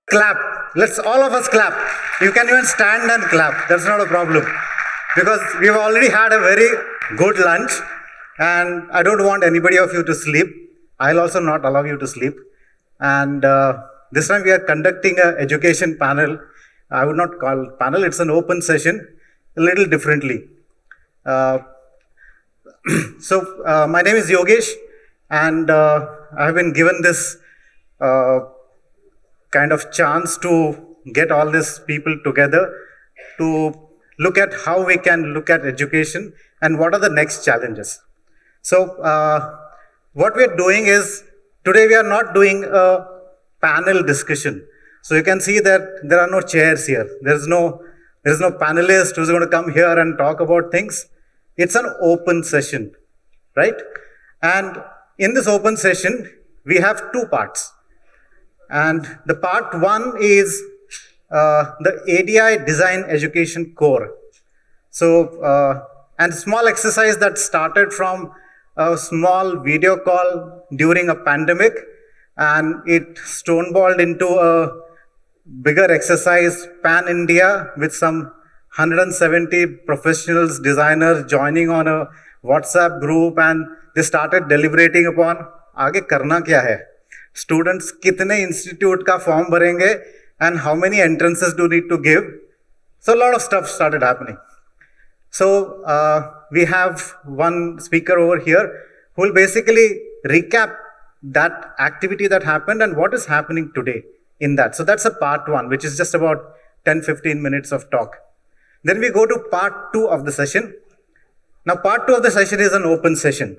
Clap. Let's all of us clap. You can even stand and clap. That's not a problem. Because we've already had a very good lunch and I don't want anybody of you to sleep. I'll also not allow you to sleep. And this time we are conducting an education panel. I would not call it panel, it's an open session, a little differently. My name is Yogesh and I have been given this kind of chance to get all these people together to look at how we can look at education and what are the next challenges. So what we are doing is, today we are not doing a panel discussion. So you can see that there are no chairs here. There is no panelist who's going to come here and talk about things. It's an open session, right? And in this open session, we have two parts. And the part one is the ADI Design Education Core. So, and small exercise that started from a small video call during a pandemic, and it stoneballed into a bigger exercise pan-India with some 170 professionals, designers joining on a WhatsApp group, and they started deliberating upon आगे करना क्या है, students कितने institute का form भरेंगे, and how many entrances do need to give. So a lot of stuff started happening. So we have one speaker over here who will basically recap that activity that happened and what is happening today in that. So that's a part one, which is just about 10-15 minutes of talk. Then we go to part two of the session. Now part two of the session is an open session.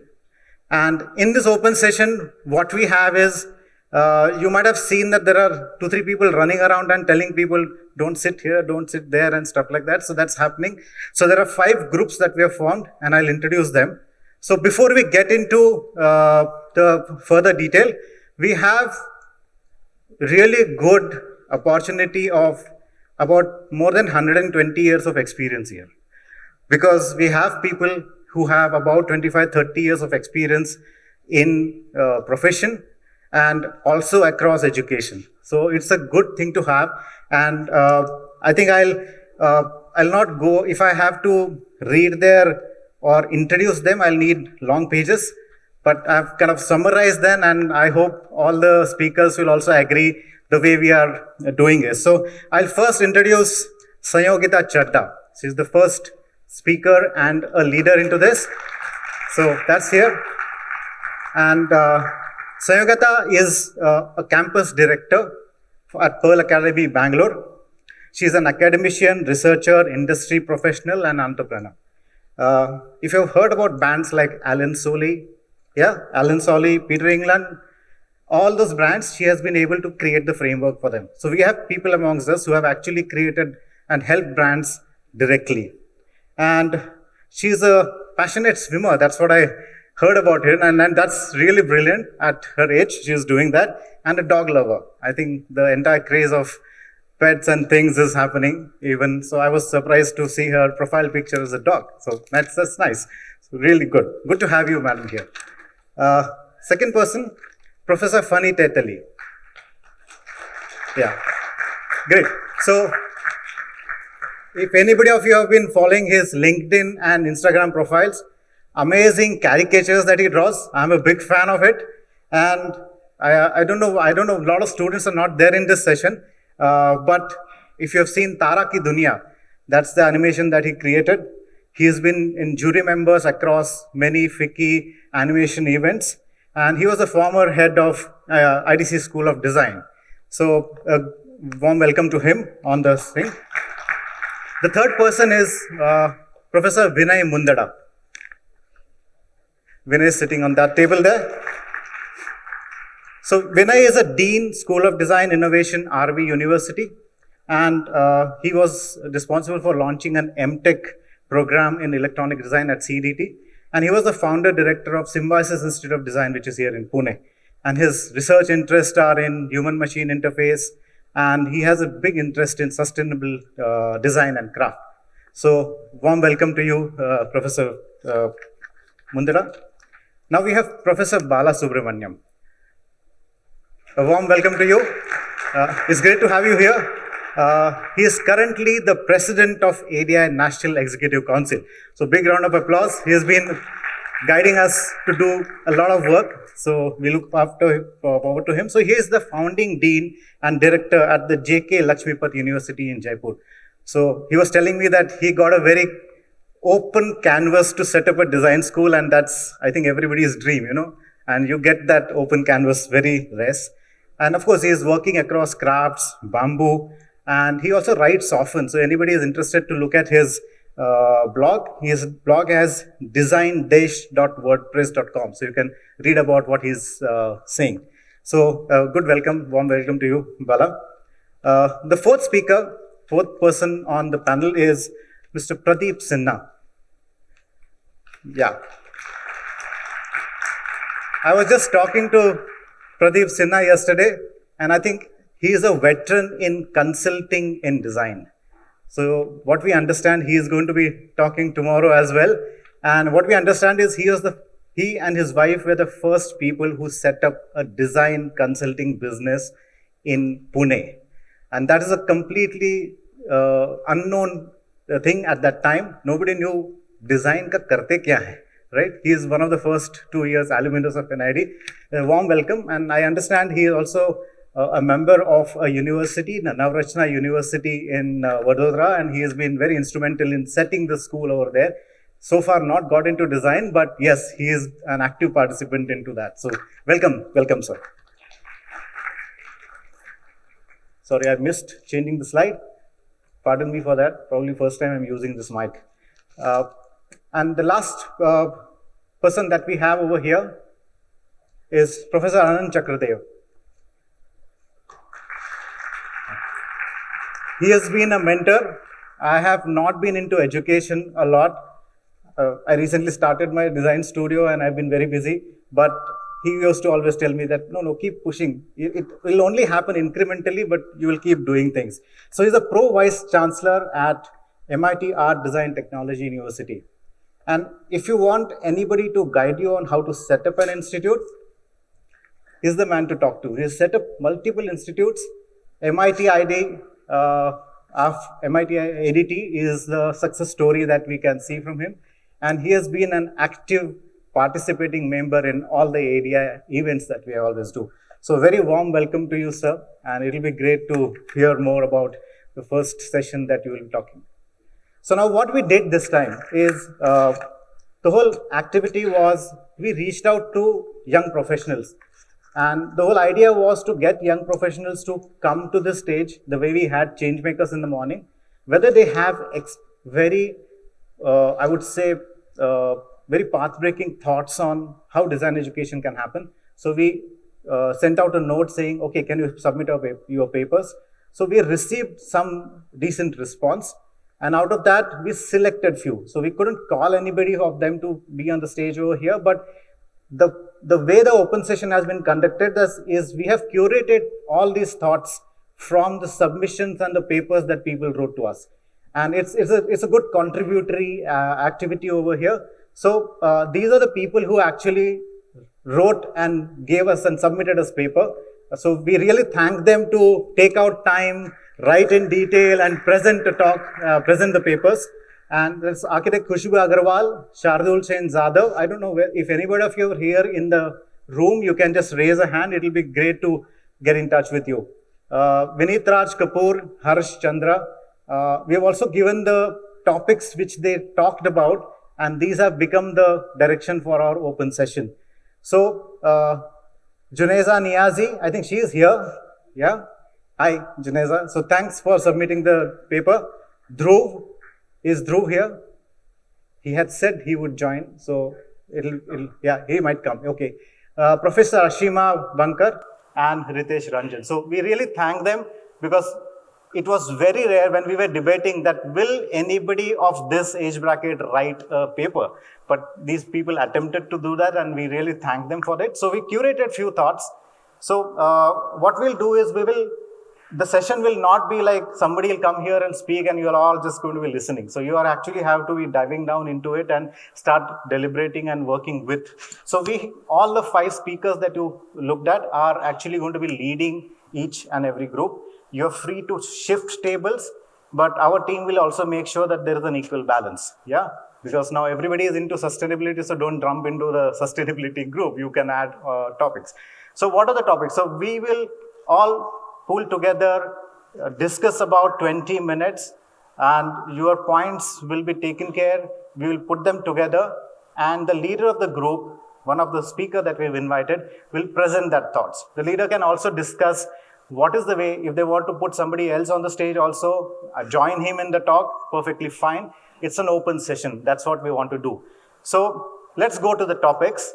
And in this open session, what we have is, you might have seen that there are 2-3 people running around and telling people, don't sit here, don't sit there and stuff like that. So that's happening. So there are 5 groups that we have formed and I'll introduce them. So before we get into the further detail, we have really good opportunity of about more than 120 years of experience here. Because we have people who have about 25-30 years of experience in profession and also across education. So it's a good thing to have. And I think I'll not go, if I have to read their or introduce them, I'll need long pages. But I've kind of summarized them, and I hope all the speakers will also agree the way we are doing it. So I'll first introduce Sanyogita Chadda. She's the first speaker and a leader into this. So that's here. And Sanyogita is a campus director at Pearl Academy, Bangalore. She's an academician, researcher, industry professional, and entrepreneur. If you've heard about bands like Alan Solly, Peter England, all those brands, she has been able to create the framework for them. So we have people amongst us who have actually created and helped brands directly. And she's a passionate swimmer. That's what I heard about her. And that's really brilliant. At her age, she's doing that. And a dog lover. I think the entire craze of pets and things is happening even. So I was surprised to see her profile picture as a dog. So that's nice. So really good. Good to have you, madam, here. Second person, Professor Fani Tetali. Yeah, great. So if anybody of you have been following his LinkedIn and Instagram profiles, amazing caricatures that he draws. I'm a big fan of it. And I don't know, a lot of students are not there in this session. But if you have seen Tara Ki Duniya, that's the animation that he created. He has been in jury members across many FICCI animation events. And he was a former head of IDC School of Design. So a warm welcome to him on the thing. The third person is Professor Vinay Mundada. Vinay is sitting on that table there. So Vinay is a Dean, School of Design Innovation, RV University. And he was responsible for launching an MTech program in electronic design at CDT. And he was the founder director of Symbiosis Institute of Design, which is here in Pune. And his research interests are in human-machine interface. And he has a big interest in sustainable design and craft. So warm welcome to you, Professor Mundada. Now we have Professor Bala Subramaniam. A warm welcome to you. It's great to have you here. He is currently the president of ADI National Executive Council. So big round of applause. He has been guiding us to do a lot of work. So we look forward to him. So he is the founding dean and director at the JK Lakshmipat University in Jaipur. So he was telling me that he got a very open canvas to set up a design school, and that's, I think, everybody's dream, and you get that open canvas very less. And of course, he is working across crafts, bamboo, and he also writes often. So anybody is interested to look at his blog, his blog has design-wordpress.com. So you can read about what he's saying. So warm welcome to you, Bala. The fourth person on the panel is Mr. Pradeep Sinha. Yeah. I was just talking to Pradeep Sinha yesterday, and I think he is a veteran in consulting in design. So what we understand, he is going to be talking tomorrow as well. And what we understand is he and his wife were the first people who set up a design consulting business in Pune. And that is a completely unknown thing at that time. Nobody knew design ka karte kya hai, right? He is one of the first 2 years alumnus of NID. A warm welcome. And I understand he is also a member of a university, Navrachna University in Vadodara, and he has been very instrumental in setting the school over there. So far not got into design, but yes, he is an active participant into that. So welcome sir. Sorry, I missed changing the slide. Pardon me for that. Probably first time I'm using this mic. And the last person that we have over here is Professor Anand Chakradev. He has been a mentor. I have not been into education a lot. I recently started my design studio and I've been very busy, but he used to always tell me that, no, keep pushing. It will only happen incrementally, but you will keep doing things. So he's a pro-vice chancellor at MIT Art Design Technology University. And if you want anybody to guide you on how to set up an institute, he's the man to talk to. He's set up multiple institutes. MIT ADT is the success story that we can see from him. And he has been an active participating member in all the ADI events that we always do. So very warm welcome to you, sir. And it will be great to hear more about the first session that you will be talking. So now what we did this time is, the whole activity was, we reached out to young professionals. And the whole idea was to get young professionals to come to the stage the way we had Changemakers in the morning, whether they have very path-breaking thoughts on how design education can happen. So we sent out a note saying, okay, can you submit your papers? So we received some decent response. And out of that, we selected few. So we couldn't call anybody of them to be on the stage over here, but the way the open session has been conducted is we have curated all these thoughts from the submissions and the papers that people wrote to us. And it's a good contributory activity over here. So these are the people who actually wrote and gave us and submitted us paper. So we really thank them to take out time, write in detail and present the papers. And there's architect Khushbu Agarwal, Shardul Sen Zadav. I don't know if anybody of you are here in the room, you can just raise a hand. It will be great to get in touch with you. Vinit Raj Kapoor, Harsh Chandra. We have also given the topics which they talked about, and these have become the direction for our open session. So, Juneza Niazi, I think she is here. Yeah. Hi, Juneza. So thanks for submitting the paper. Dhruv. Is Dhruv here? He had said he would join, so yeah, he might come. Okay. Professor Ashima Bankar and Ritesh Ranjan. So we really thank them, because it was very rare when we were debating that will anybody of this age bracket write a paper. But these people attempted to do that, and we really thank them for it. So we curated few thoughts. So what we'll do is the session will not be like somebody will come here and speak and you're all just going to be listening. So you are actually have to be diving down into it and start deliberating and working with. So all the 5 speakers that you looked at are actually going to be leading each and every group. You're free to shift tables, but our team will also make sure that there is an equal balance. Yeah, because now everybody is into sustainability, so don't jump into the sustainability group. You can add topics. So what are the topics? So we will all pull together, discuss about 20 minutes, and your points will be taken care. We will put them together, and the leader of the group, one of the speaker that we've invited, will present that thoughts. The leader can also discuss what is the way, if they want to put somebody else on the stage also, join him in the talk, perfectly fine. It's an open session. That's what we want to do. So let's go to the topics.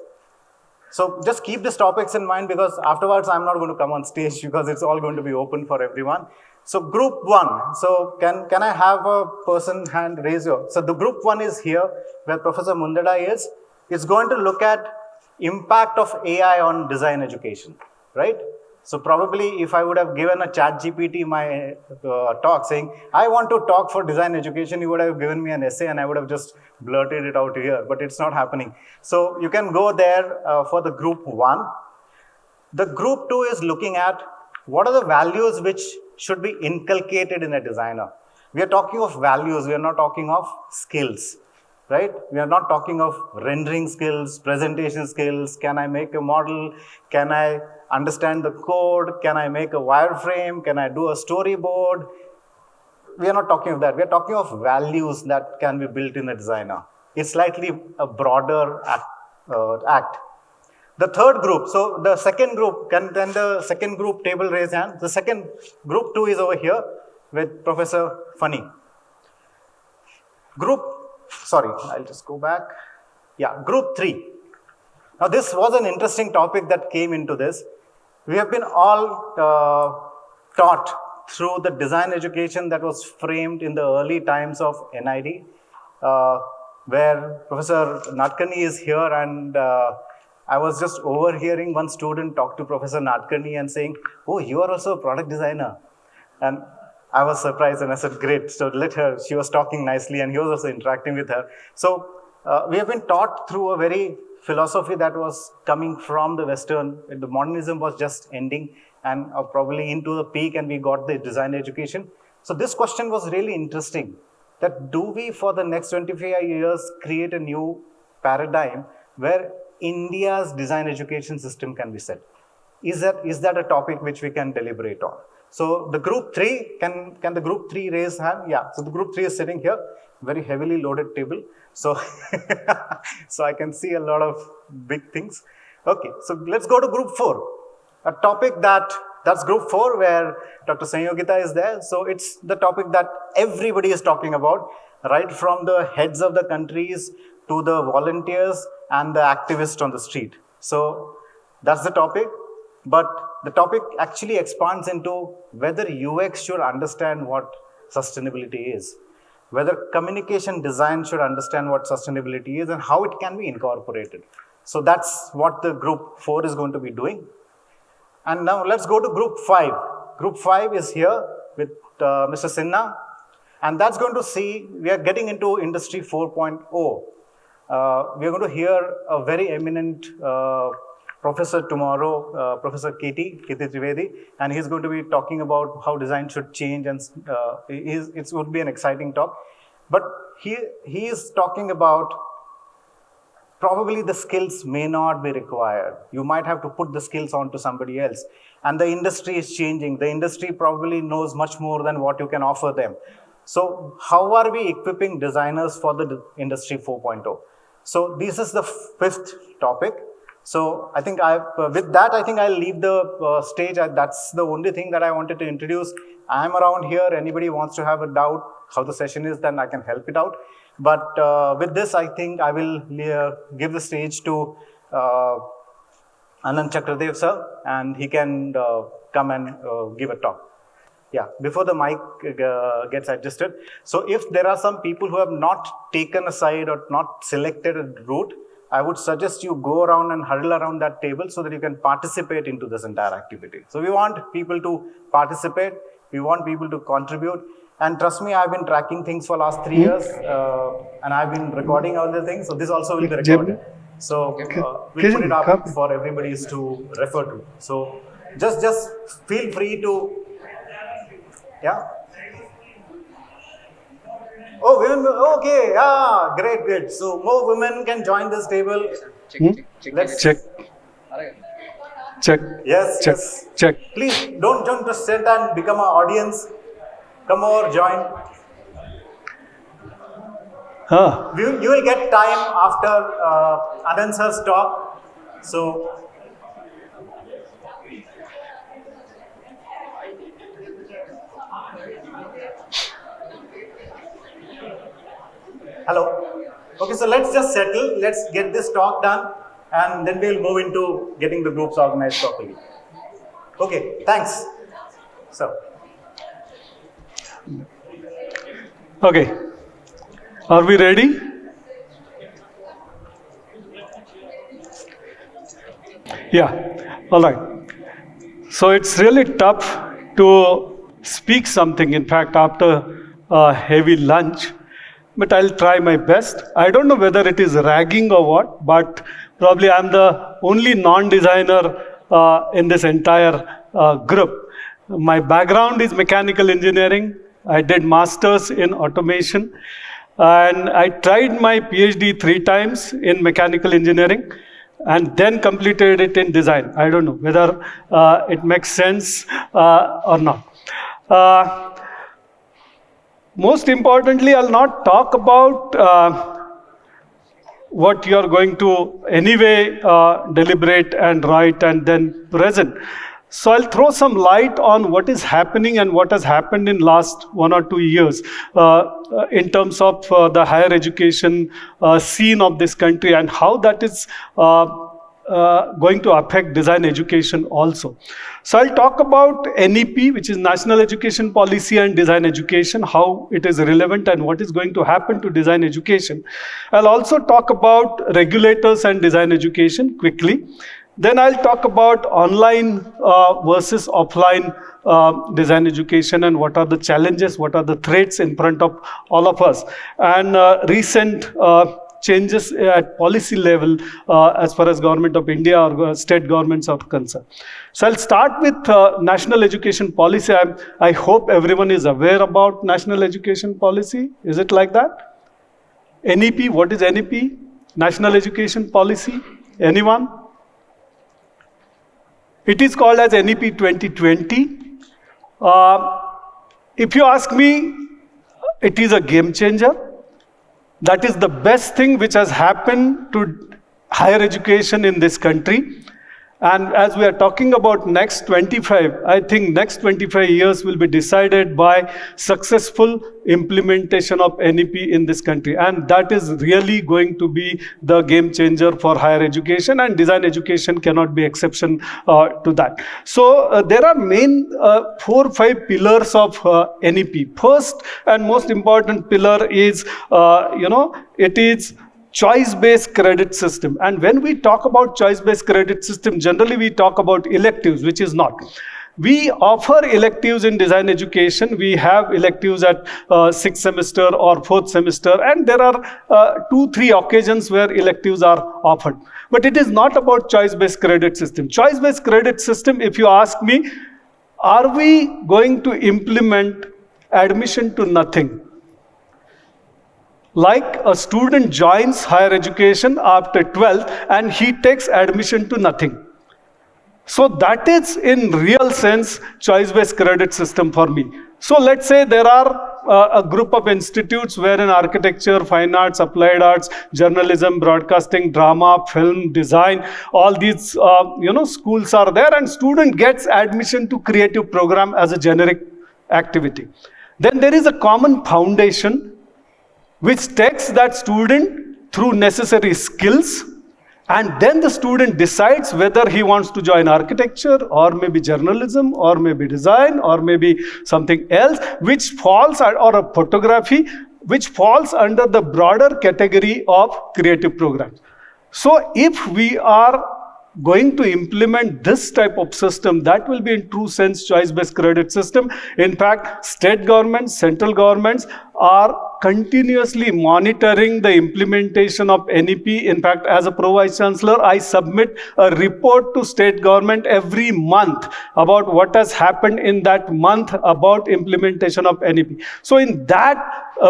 So just keep these topics in mind, because afterwards I'm not going to come on stage because it's all going to be open for everyone. So group one. So can I have a person hand raise your? So the group one is here where Professor Mundada is. It's going to look at impact of AI on design education, right? So probably if I would have given a ChatGPT my talk saying, I want to talk for design education, you would have given me an essay and I would have just blurted it out here, but it's not happening. So you can go there for the group one. The group two is looking at what are the values which should be inculcated in a designer. We are talking of values, we are not talking of skills. Right? We are not talking of rendering skills, presentation skills. Can I make a model? Can I understand the code? Can I make a wireframe? Can I do a storyboard? We are not talking of that. We are talking of values that can be built in a designer. It's slightly a broader act. The third group, so the second group, can the second group table raise hand? The second group two is over here with Professor Funny. Sorry, I'll just go back. Yeah, group three. Now this was an interesting topic that came into this. We have been all taught through the design education that was framed in the early times of NID, where Professor Nadkarni is here, and I was just overhearing one student talk to Professor Nadkarni and saying, oh, you are also a product designer. And I was surprised and I said, great, so let her. She was talking nicely and he was also interacting with her. So we have been taught through a very philosophy that was coming from the Western. The modernism was just ending and probably into the peak, and we got the design education. So this question was really interesting, that do we for the next 25 years create a new paradigm where India's design education system can be set? Is that a topic which we can deliberate on? So the group three, can the group three raise hand? Yeah, so the group three is sitting here, very heavily loaded table. So, so I can see a lot of big things. Okay, so let's go to group four. A topic that's group four where Dr. Sanyogita is there. So it's the topic that everybody is talking about, right from the heads of the countries to the volunteers and the activists on the street. So that's the topic. But the topic actually expands into whether UX should understand what sustainability is, whether communication design should understand what sustainability is, and how it can be incorporated. So that's what the group 4 is going to be doing. And now let's go to group 5. Group 5 is here with Mr. Sinha, and that's going to see, we are getting into Industry 4.0. We are going to hear a very eminent professor tomorrow, Professor K.T. Trivedi, and he's going to be talking about how design should change, and it would be an exciting talk. But he is talking about probably the skills may not be required. You might have to put the skills onto somebody else. And the industry is changing. The industry probably knows much more than what you can offer them. So how are we equipping designers for the Industry 4.0? So this is the 5th topic. So I think with that, I think I'll leave the stage. That's the only thing that I wanted to introduce. I'm around here. Anybody wants to have a doubt how the session is, then I can help it out. But with this, I think I will give the stage to Anand Chakradev sir, and he can come and give a talk. Yeah, before the mic gets adjusted. So if there are some people who have not taken a side or not selected a route, I would suggest you go around and huddle around that table so that you can participate into this entire activity. So we want people to participate. We want people to contribute. And trust me, I've been tracking things for last 3 years, and I've been recording all the things. So this also will be recorded. So we'll put it up for everybody to refer to. So Just feel free to, yeah. Oh, women, okay, yeah, great. So more women can join this table. Let's Check. Check. Yes, Check. yes. Check. Please don't just sit and become an audience. Come over, join. You will get time after Anand sir's talk. So, hello. Okay, so let's just settle. Let's get this talk done, and then we'll move into getting the groups organized properly. Okay, thanks. So. Okay. Are we ready? Yeah. All right. So it's really tough to speak something, in fact, after a heavy lunch, but I'll try my best. I don't know whether it is ragging or what, but probably I'm the only non-designer in this entire group. My background is mechanical engineering. I did masters in automation, and I tried my PhD 3 times in mechanical engineering and then completed it in design. I don't know whether it makes sense or not. Most importantly, I'll not talk about what you're going to anyway deliberate and write and then present. So I'll throw some light on what is happening and what has happened in last 1 or 2 years in terms of the higher education scene of this country and how that is going to affect design education also. So I'll talk about NEP, which is National Education Policy and Design Education, how it is relevant and what is going to happen to design education. I'll also talk about regulators and design education quickly. Then I'll talk about online versus offline design education and what are the challenges, what are the threats in front of all of us. And recent changes at policy level as far as Government of India or state governments are concerned. So I'll start with National Education Policy. I hope everyone is aware about National Education Policy. Is it like that? NEP, what is NEP? National Education Policy? Anyone? It is called as NEP 2020. If you ask me, it is a game changer. That is the best thing which has happened to higher education in this country. And as we are talking about next 25, I think next 25 years will be decided by successful implementation of NEP in this country. And that is really going to be the game changer for higher education, and design education cannot be exception to that. So there are main 4 or 5 pillars of NEP. First and most important pillar is, it is choice-based credit system. And when we talk about choice-based credit system, generally we talk about electives, which is not. We offer electives in design education. We have electives at 6th semester or 4th semester, and there are 2-3 occasions where electives are offered. But it is not about choice-based credit system. Choice-based credit system, if you ask me, are we going to implement admission to nothing? Like a student joins higher education after 12th and he takes admission to nothing. So that is in real sense choice-based credit system for me. So let's say there are a group of institutes wherein architecture, fine arts, applied arts, journalism, broadcasting, drama, film, design, all these schools are there, and student gets admission to creative program as a generic activity. Then there is a common foundation which takes that student through necessary skills, and then the student decides whether he wants to join architecture or maybe journalism or maybe design or maybe something else which falls, or a photography, which falls under the broader category of creative programs. So if we are going to implement this type of system, that will be in true sense choice-based credit system. In fact, state governments, central governments are continuously monitoring the implementation of NEP. In fact, as a Pro-Vice Chancellor, I submit a report to state government every month about what has happened in that month about implementation of NEP. So in that,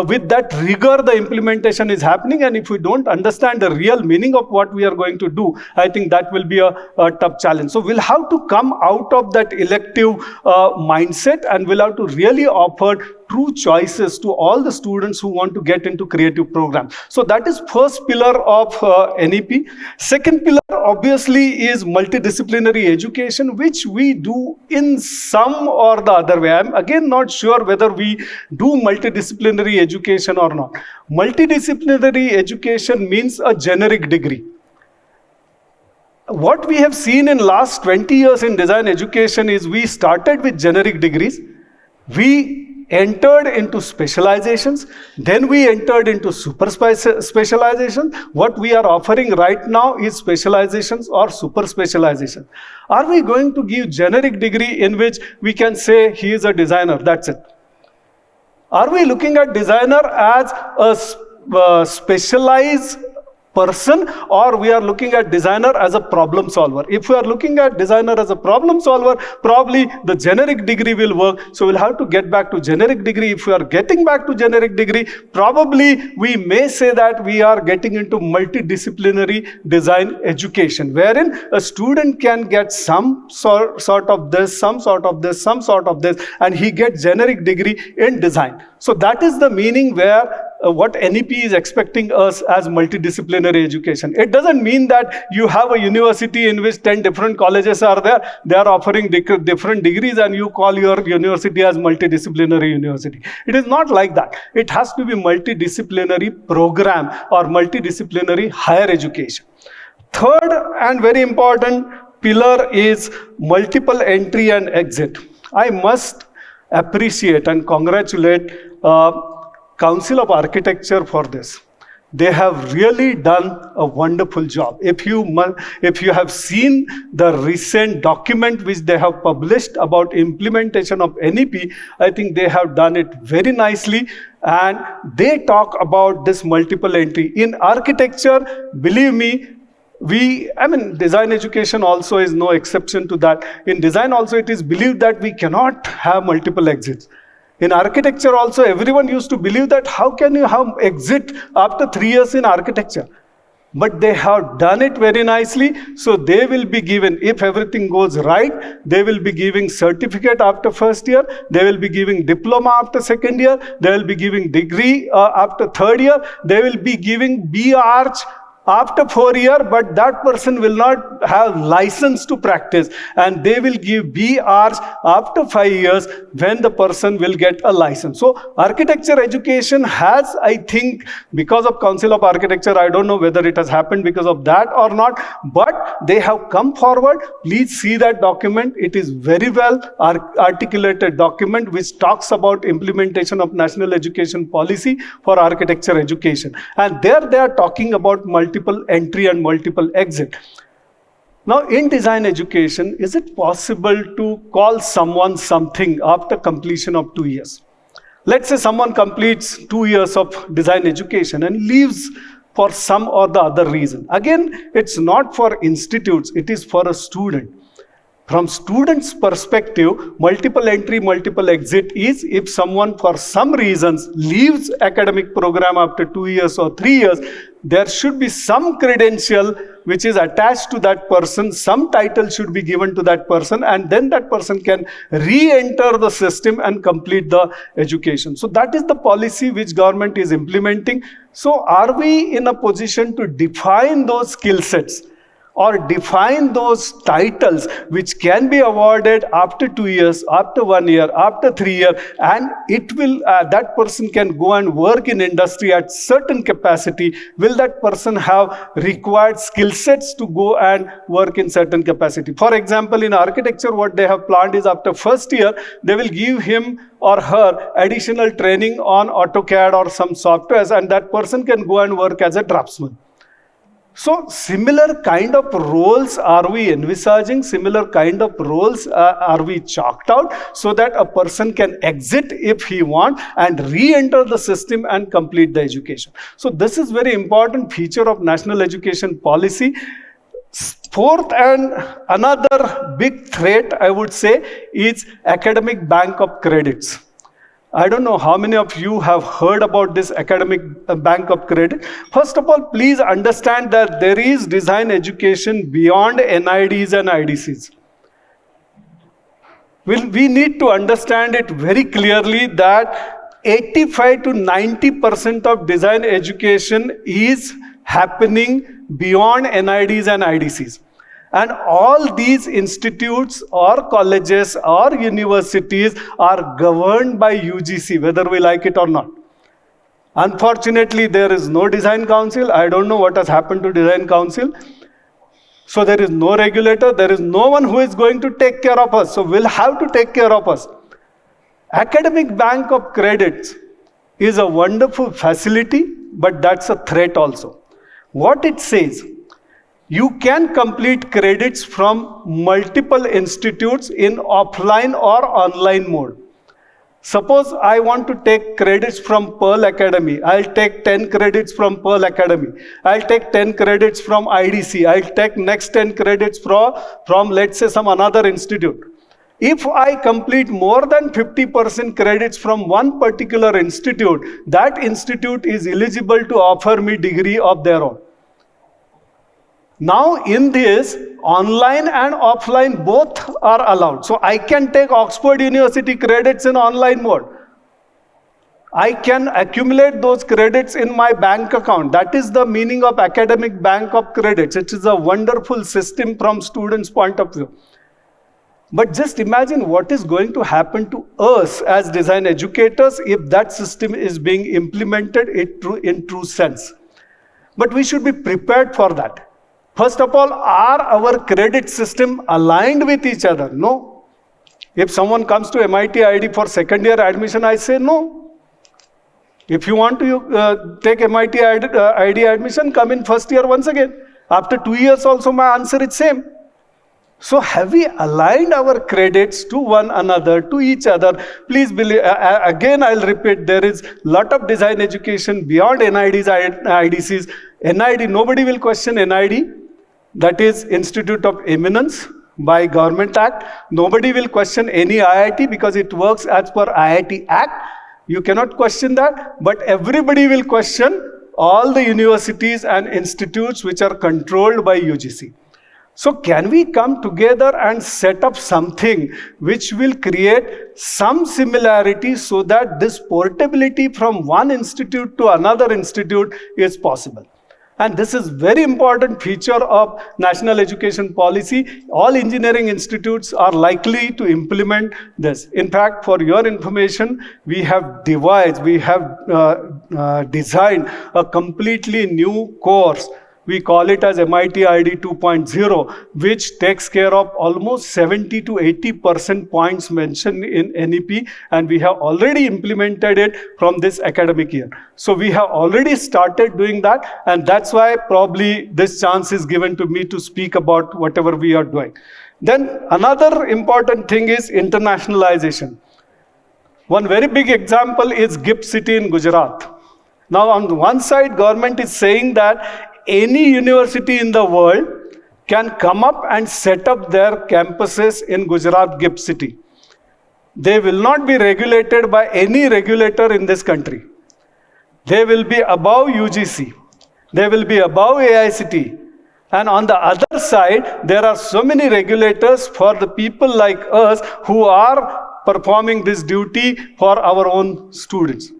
with that rigor, the implementation is happening, and if we don't understand the real meaning of what we are going to do, I think that will be a tough challenge. So we'll have to come out of that elective mindset, and we'll have to really offer true choices to all the students who want to get into creative programs. So that is first pillar of NEP. Second pillar obviously is multidisciplinary education, which we do in some or the other way. I'm again not sure whether we do multidisciplinary education or not. Multidisciplinary education means a generic degree. What we have seen in last 20 years in design education is we started with generic degrees. We entered into specializations, then we entered into super specialization. What we are offering right now is specializations or super specialization. Are we going to give generic degree in which we can say he is a designer, that's it? Are we looking at designer as a specialized person, or we are looking at designer as a problem solver? If we are looking at designer as a problem solver, probably the generic degree will work. So we'll have to get back to generic degree. If we are getting back to generic degree, probably we may say that we are getting into multidisciplinary design education, wherein a student can get some sort of this, some sort of this, some sort of this, and he gets generic degree in design. So that is the meaning where what NEP is expecting us as multidisciplinary education. It doesn't mean that you have a university in which 10 different colleges are there, they are offering different degrees, and you call your university as multidisciplinary university. It is not like that. It has to be multidisciplinary program or multidisciplinary higher education. Third and very important pillar is multiple entry and exit. I must appreciate and congratulate Council of Architecture for this. They have really done a wonderful job. If you have seen the recent document which they have published about implementation of NEP, I think they have done it very nicely, and they talk about this multiple entry. In architecture, believe me, design education also is no exception to that. In design also, it is believed that we cannot have multiple exits. In architecture also, everyone used to believe that how can you have exit after 3 years in architecture? But they have done it very nicely. So they will be given, if everything goes right, they will be giving certificate after first year, they will be giving diploma after second year, they will be giving degree after third year, they will be giving B.Arch after 4 years, but that person will not have license to practice, and they will give B.Arch after 5 years when the person will get a license. So architecture education has, I think, because of Council of Architecture, I don't know whether it has happened because of that or not, but they have come forward. Please see that document. It is very well articulated document which talks about implementation of National Education Policy for architecture education. And there they are talking about multiple entry and multiple exit. Now, in design education, is it possible to call someone something after completion of 2 years? Let's say someone completes 2 years of design education and leaves for some or the other reason. Again, it's not for institutes, it is for a student. From students' perspective, multiple entry, multiple exit is if someone for some reasons leaves academic program after 2 years or 3 years, there should be some credential which is attached to that person, some title should be given to that person, and then that person can re-enter the system and complete the education. So that is the policy which government is implementing. So are we in a position to define those skill sets or define those titles which can be awarded after 2 years, after 1 year, after 3 years, and it will that person can go and work in industry at certain capacity? Will that person have required skill sets to go and work in certain capacity? For example, in architecture, what they have planned is after first year, they will give him or her additional training on AutoCAD or some softwares, and that person can go and work as a draftsman. So similar kind of roles are we envisaging, similar kind of roles are we chalked out so that a person can exit if he wants and re-enter the system and complete the education. So this is very important feature of national education policy. Fourth and another big threat I would say is academic bank of credits. I don't know how many of you have heard about this academic bank of credit. First of all, please understand that there is design education beyond NIDs and IDCs. We need to understand it very clearly that 85 to 90% of design education is happening beyond NIDs and IDCs. And all these institutes or colleges or universities are governed by UGC, whether we like it or not. Unfortunately, there is no design council. I don't know what has happened to design council. So there is no regulator. There is no one who is going to take care of us. So we'll have to take care of us. Academic bank of credits is a wonderful facility, but that's a threat also. What it says, you can complete credits from multiple institutes in offline or online mode. Suppose I want to take credits from Pearl Academy. I'll take 10 credits from Pearl Academy. I'll take 10 credits from IDC. I'll take next 10 credits from let's say some another institute. If I complete more than 50% credits from one particular institute, that institute is eligible to offer me degree of their own. Now in this, online and offline both are allowed. So I can take Oxford University credits in online mode. I can accumulate those credits in my bank account. That is the meaning of academic bank of credits. It is a wonderful system from students' point of view. But just imagine what is going to happen to us as design educators if that system is being implemented in true sense. But we should be prepared for that. First of all, are our credit system aligned with each other? No. If someone comes to MIT ID for second year admission, I say no. If you want to take MIT ID admission, come in first year once again. After 2 years also, my answer is same. So have we aligned our credits to one another, to each other? Please believe, again I'll repeat, there is a lot of design education beyond NIDs, IDCs. NID, nobody will question NID. That is Institute of Eminence by Government Act. Nobody will question any IIT because it works as per IIT Act. You cannot question that. But everybody will question all the universities and institutes which are controlled by UGC. So can we come together and set up something which will create some similarity so that this portability from one institute to another institute is possible? And this is very important feature of national education policy. All engineering institutes are likely to implement this. In fact, for your information, we have devised, designed a completely new course. We call it as MIT ID 2.0, which takes care of almost 70 to 80% points mentioned in NEP, and we have already implemented it from this academic year. So we have already started doing that, and that's why probably this chance is given to me to speak about whatever we are doing. Then another important thing is internationalization. One very big example is GIFT City in Gujarat. Now on the one side, government is saying that any university in the world can come up and set up their campuses in Gujarat GIFT City. They will not be regulated by any regulator in this country. They will be above UGC. They will be above AICTE. And on the other side, there are so many regulators for the people like us who are performing this duty for our own students.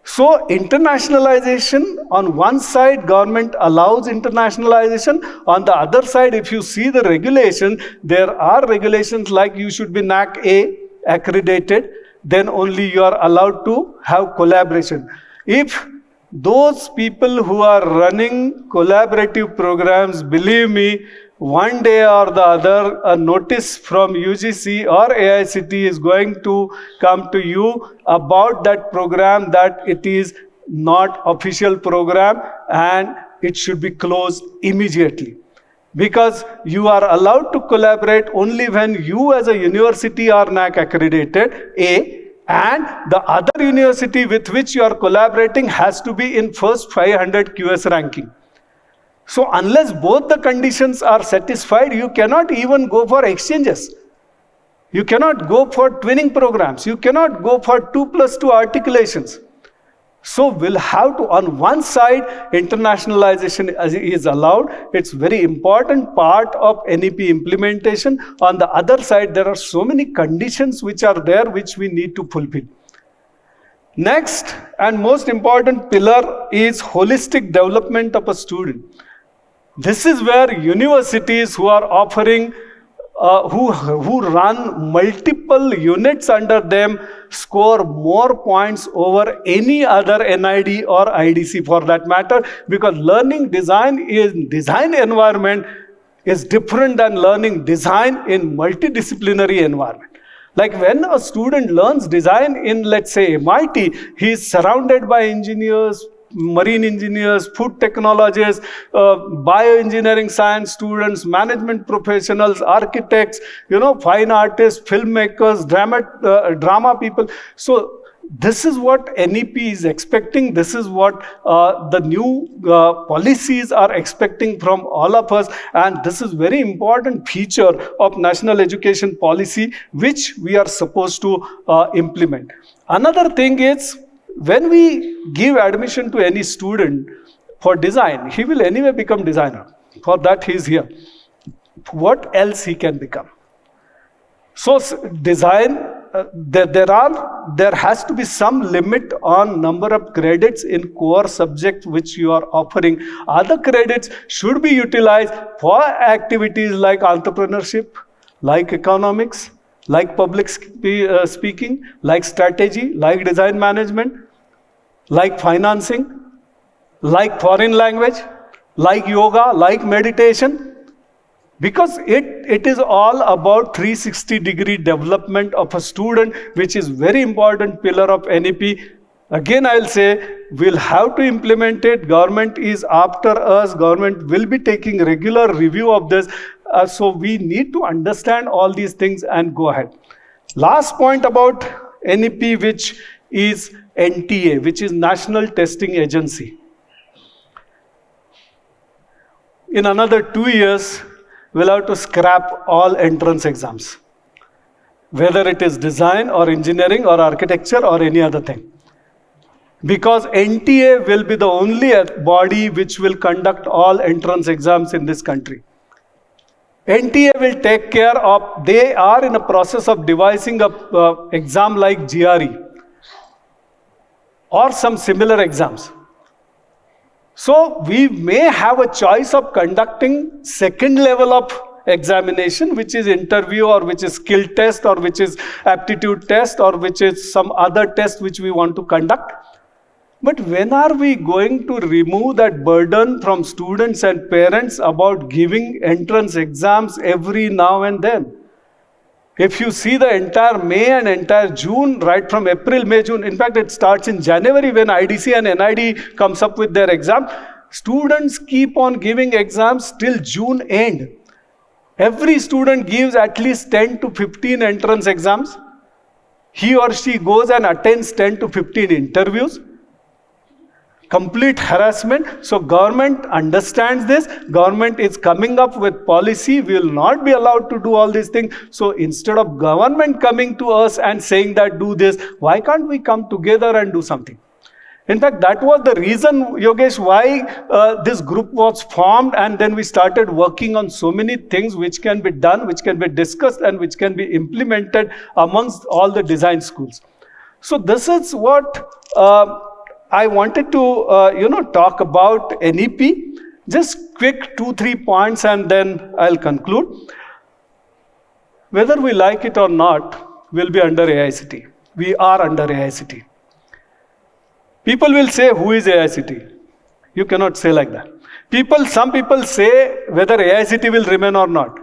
So internationalization, on one side government allows internationalization, on the other side if you see the regulation, there are regulations like you should be NAC A accredited, then only you are allowed to have collaboration. If those people who are running collaborative programs, believe me, one day or the other, a notice from UGC or AICTE is going to come to you about that program, that it is not official program and it should be closed immediately. Because you are allowed to collaborate only when you as a university are NAAC accredited, A, and the other university with which you are collaborating has to be in first 500 QS ranking. So unless both the conditions are satisfied, you cannot even go for exchanges. You cannot go for twinning programs. You cannot go for 2+2 articulations. So we'll have to, on one side, internationalization is allowed. It's very important part of NEP implementation. On the other side, there are so many conditions which are there which we need to fulfill. Next and most important pillar is holistic development of a student. This is where universities who are offering who run multiple units under them score more points over any other NID or IDC for that matter, because learning design in design environment is different than learning design in multidisciplinary environment. Like when a student learns design in, let's say, MIT, he is surrounded by engineers, marine engineers, food technologists, bioengineering science students, management professionals, architects, fine artists, filmmakers, drama people. So this is what NEP is expecting. This is what the new policies are expecting from all of us. And this is very important feature of national education policy, which we are supposed to implement. Another thing is, when we give admission to any student for design, he will anyway become designer. For that he is here. What else he can become? So design, there has to be some limit on number of credits in core subject which you are offering. Other credits should be utilized for activities like entrepreneurship, like economics, like public speaking, like strategy, like design management, like financing, like foreign language, like yoga, like meditation. Because it is all about 360-degree development of a student, which is very important pillar of NEP. Again, I'll say, we'll have to implement it. Government is after us. Government will be taking regular review of this. So we need to understand all these things and go ahead. Last point about NEP, which is NTA, which is National Testing Agency. In another 2 years, we'll have to scrap all entrance exams, whether it is design or engineering or architecture or any other thing. Because NTA will be the only body which will conduct all entrance exams in this country. NTA will take care of, they are in a process of devising a exam like GRE or some similar exams. So we may have a choice of conducting second level of examination, which is interview or which is skill test or which is aptitude test or which is some other test which we want to conduct. But when are we going to remove that burden from students and parents about giving entrance exams every now and then? If you see the entire May and entire June, right from April, May, June, in fact, it starts in January when IDC and NID comes up with their exam. Students keep on giving exams till June end. Every student gives at least 10 to 15 entrance exams. He or she goes and attends 10 to 15 interviews. Complete harassment. So government understands this. Government is coming up with policy. We will not be allowed to do all these things. So instead of government coming to us and saying that do this, why can't we come together and do something? In fact, that was the reason, Yogesh, why this group was formed, and then we started working on so many things which can be done, which can be discussed, and which can be implemented amongst all the design schools. So this is what I wanted to, talk about NEP. Just quick 2-3 points and then I'll conclude. Whether we like it or not, we'll be under AICTE. We are under AICTE. People will say, who is AICTE? You cannot say like that. Some people say whether AICTE will remain or not.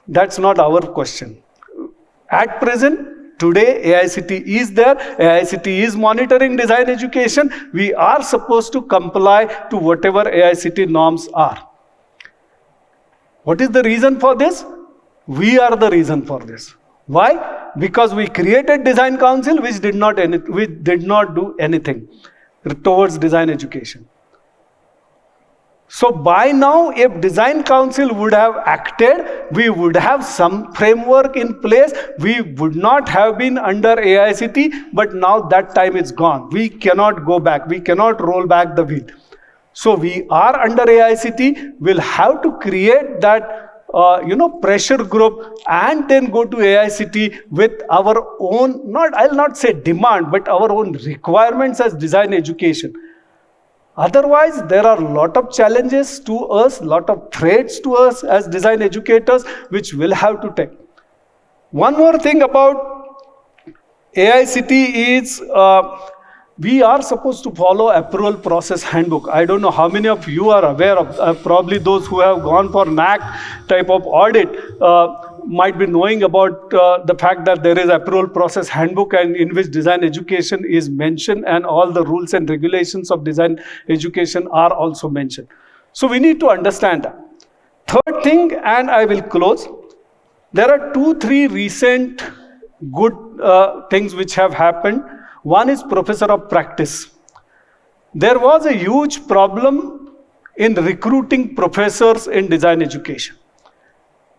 That's not our question. At present, Today, AICT is there. AICT is monitoring design education. We are supposed to comply to whatever AICT norms are. What is the reason for this? We are the reason for this. Why? Because we created Design Council which did not do anything towards design education. So by now, if Design Council would have acted, we would have some framework in place. We would not have been under AICT, but now that time is gone. We cannot go back. We cannot roll back the wheel. So we are under AICT. We'll have to create that pressure group and then go to AICT with our own, I'll not say demand, but our own requirements as design education. Otherwise, there are a lot of challenges to us, lot of threats to us as design educators, which we'll have to take. One more thing about AICT is we are supposed to follow approval process handbook. I don't know how many of you are aware of, probably those who have gone for NAC type of audit might be knowing about the fact that there is approval process handbook and in which design education is mentioned and all the rules and regulations of design education are also mentioned. So we need to understand that. Third thing, and I will close, there are 2-3 recent good things which have happened. One is professor of practice. There was a huge problem in recruiting professors in design education.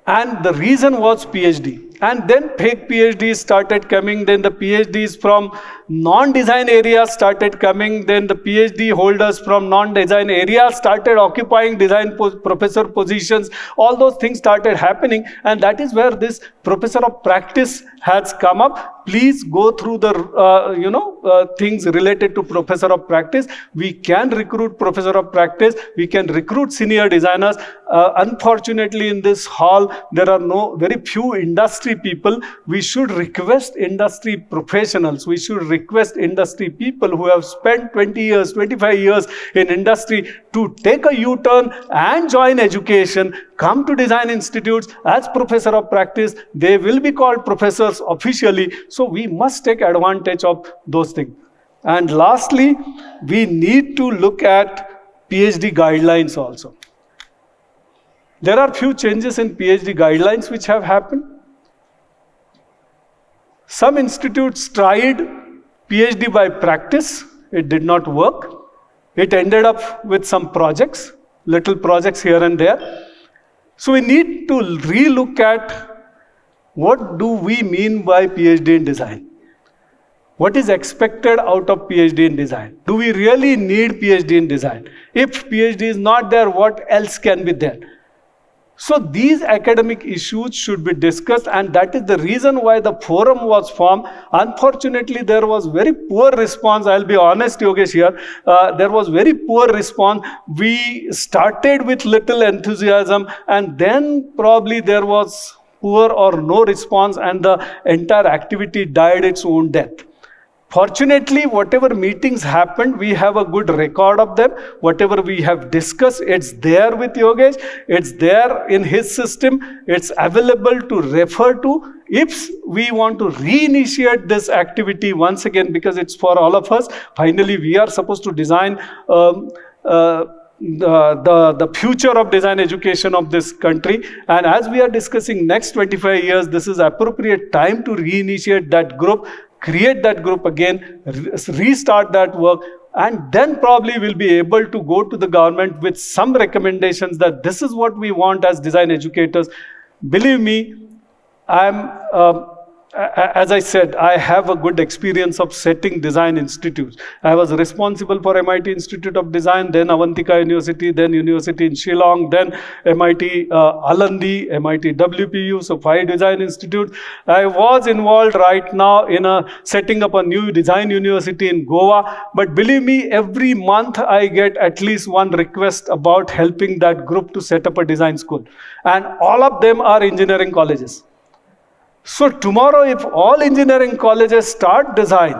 And the reason was PhD. And then fake PhDs started coming. Then the PhDs from non-design areas started coming. Then the PhD holders from non-design areas started occupying design professor positions. All those things started happening. And that is where this professor of practice has come up. Please go through the things related to professor of practice. We can recruit professor of practice. We can recruit senior designers. Unfortunately, in this hall, there are very few industry people. We should request industry professionals. We should request industry people who have spent 20 years, 25 years in industry to take a U-turn and join education, come to design institutes as professor of practice. They will be called professors officially. So we must take advantage of those things. And lastly, we need to look at PhD guidelines also. There are few changes in PhD guidelines which have happened. Some institutes tried PhD by practice. It did not work. It ended up with some projects, little projects here and there. So we need to relook at what do we mean by PhD in design. What is expected out of PhD in design? Do we really need PhD in design? If PhD is not there, what else can be there? So these academic issues should be discussed, and that is the reason why the forum was formed. Unfortunately, there was very poor response. I'll be honest, Yogesh, here. There was very poor response. We started with little enthusiasm, and then probably there was poor or no response, and the entire activity died its own death. Fortunately, whatever meetings happened, we have a good record of them. Whatever we have discussed, it's there with Yogesh. It's there in his system. It's available to refer to. If we want to reinitiate this activity once again, because it's for all of us, finally we are supposed to design the future of design education of this country. And as we are discussing next 25 years, this is appropriate time to reinitiate that group, create that group again, restart that work, and then probably we'll be able to go to the government with some recommendations that this is what we want as design educators. Believe me, as I said, I have a good experience of setting design institutes. I was responsible for MIT Institute of Design, then Avantika University, then University in Shillong, then MIT Alandi, MIT WPU, so 5 design institutes. I was involved right now in setting up a new design university in Goa. But believe me, every month I get at least one request about helping that group to set up a design school. And all of them are engineering colleges. So tomorrow, if all engineering colleges start design,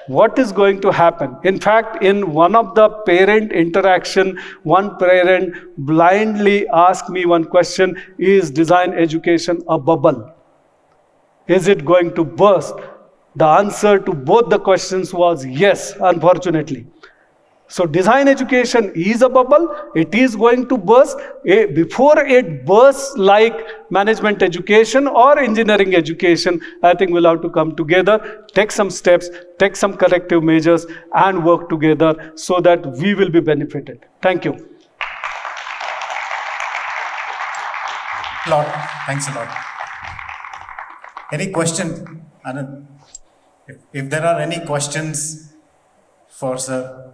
what is going to happen? In fact, in one of the parent interaction, one parent blindly asked me one question: is design education a bubble? Is it going to burst? The answer to both the questions was yes, unfortunately. So design education is a bubble. It is going to burst. Before it bursts like management education or engineering education, I think we'll have to come together, take some steps, take some corrective measures, and work together so that we will be benefited. Thank you. Lot. Thanks a lot. Any questions? Anand? If there are any questions for sir,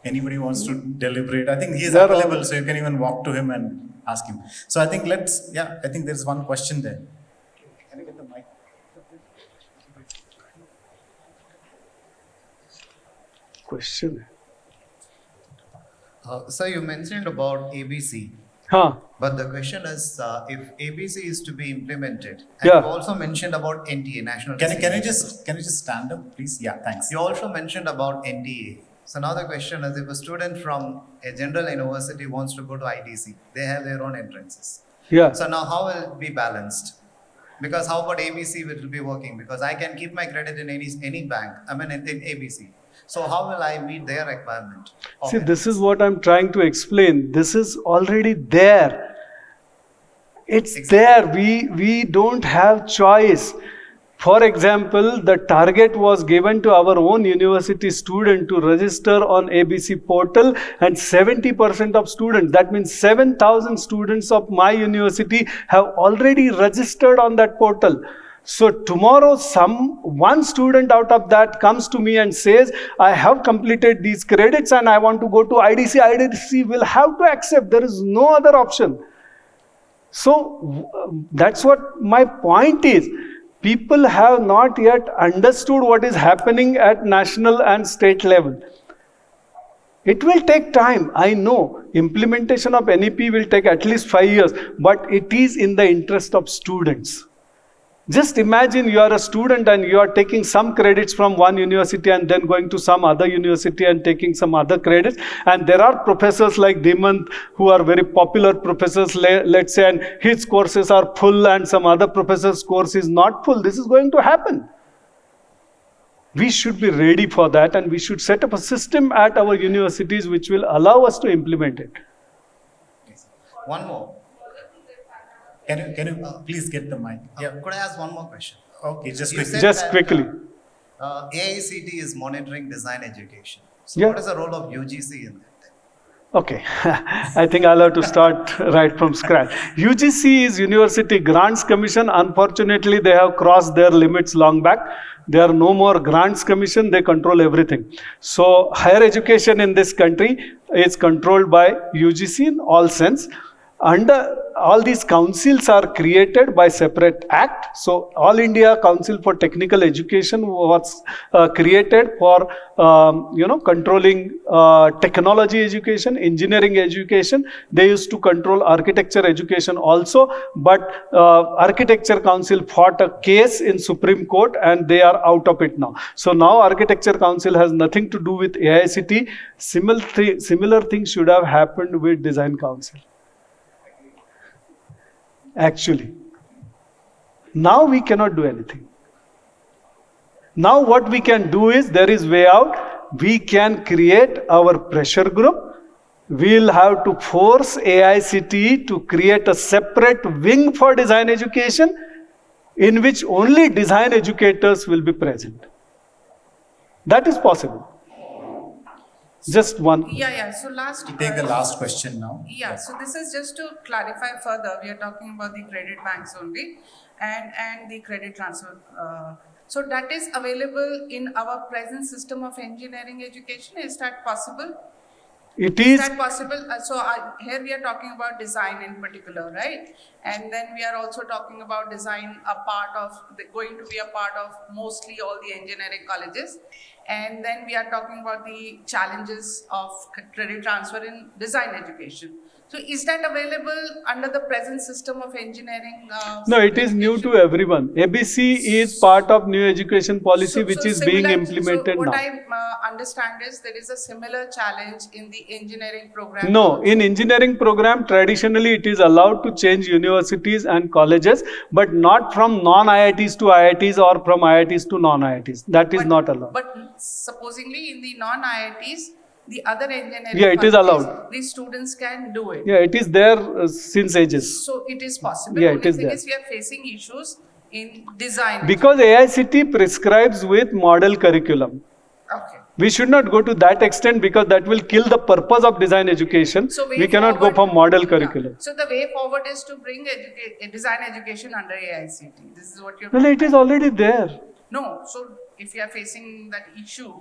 anybody wants to deliberate, I think he is available, so you can even walk to him and ask him. So I think I think there's one question there. Can you get the mic? Question. Sir, you mentioned about ABC, Huh. but the question is if ABC is to be implemented, and Yeah. you also mentioned about NTA, National. Can you Testing just stand up, please? Yeah, thanks. You also mentioned about NTA. So now the question is, if a student from a general university wants to go to IDC, they have their own entrances. Yeah. So now how will it be balanced? Because how about ABC will be working? Because I can keep my credit in any bank. I mean in ABC. So how will I meet their requirement? See, this is what I'm trying to explain. This is already there. It's Exactly. there. We don't have choice. For example, the target was given to our own university student to register on ABC portal, and 70% of students, that means 7,000 students of my university have already registered on that portal. So tomorrow one student out of that comes to me and says, I have completed these credits and I want to go to IDC. IDC will have to accept. There is no other option. So that's what my point is. People have not yet understood what is happening at national and state level. It will take time, I know. Implementation of NEP will take at least 5 years, but it is in the interest of students. Just imagine you are a student and you are taking some credits from one university and then going to some other university and taking some other credits. And there are professors like Dimant who are very popular professors, let's say, and his courses are full and some other professor's course is not full. This is going to happen. We should be ready for that, and we should set up a system at our universities which will allow us to implement it. One more. Can you please get the mic? Yeah. Could I ask one more question? Okay, just You quickly. said Just that, quickly. AICT is monitoring design education. So Yeah. what is the role of UGC in that? Okay, I think I'll have to start right from scratch. UGC is University Grants Commission. Unfortunately, they have crossed their limits long back. They are no more Grants Commission. They control everything. So higher education in this country is controlled by UGC in all sense. Under all these councils are created by separate act. So All India Council for Technical Education was created for controlling technology education, engineering education. They used to control architecture education also, but Architecture Council fought a case in Supreme Court and they are out of it now. So now Architecture Council has nothing to do with AICT. Similar things should have happened with Design Council. Actually, now we cannot do anything. Now what we can do is, there is way out. We can create our pressure group. We'll have to force AICTE to create a separate wing for design education in which only design educators will be present. That is possible. Just one. Yeah. So last. Take the last question now. Yeah. So this is just to clarify further. We are talking about the credit banks only, and the credit transfer. So that is available in our present system of engineering education. Is that possible? It Is is. that possible? Here we are talking about design in particular, right? And then we are also talking about design going to be a part of mostly all the engineering colleges. And then we are talking about the challenges of credit transfer in design education. So is that available under the present system of engineering? No, it is new to everyone. ABC is part of new education policy which is being implemented so what now. I understand is there is a similar challenge in the engineering program. No, in engineering program, traditionally it is allowed to change universities and colleges, but not from non-IITs to IITs or from IITs to non-IITs. That is not allowed. But supposedly in the non-IITs, the other engineering Yeah, it is faculties, allowed. these students can do it. Yeah, it is there since ages. So it is possible. Yeah, Only it is thing there. is we are facing issues in design. Because AICT prescribes with model curriculum. Okay. We should not go to that extent because that will kill the purpose of design education. So way We cannot go forward- for model Yeah. curriculum. So the way forward is to bring design education under AICT. This is what you're. Well, it is already there. No, so if you are facing that issue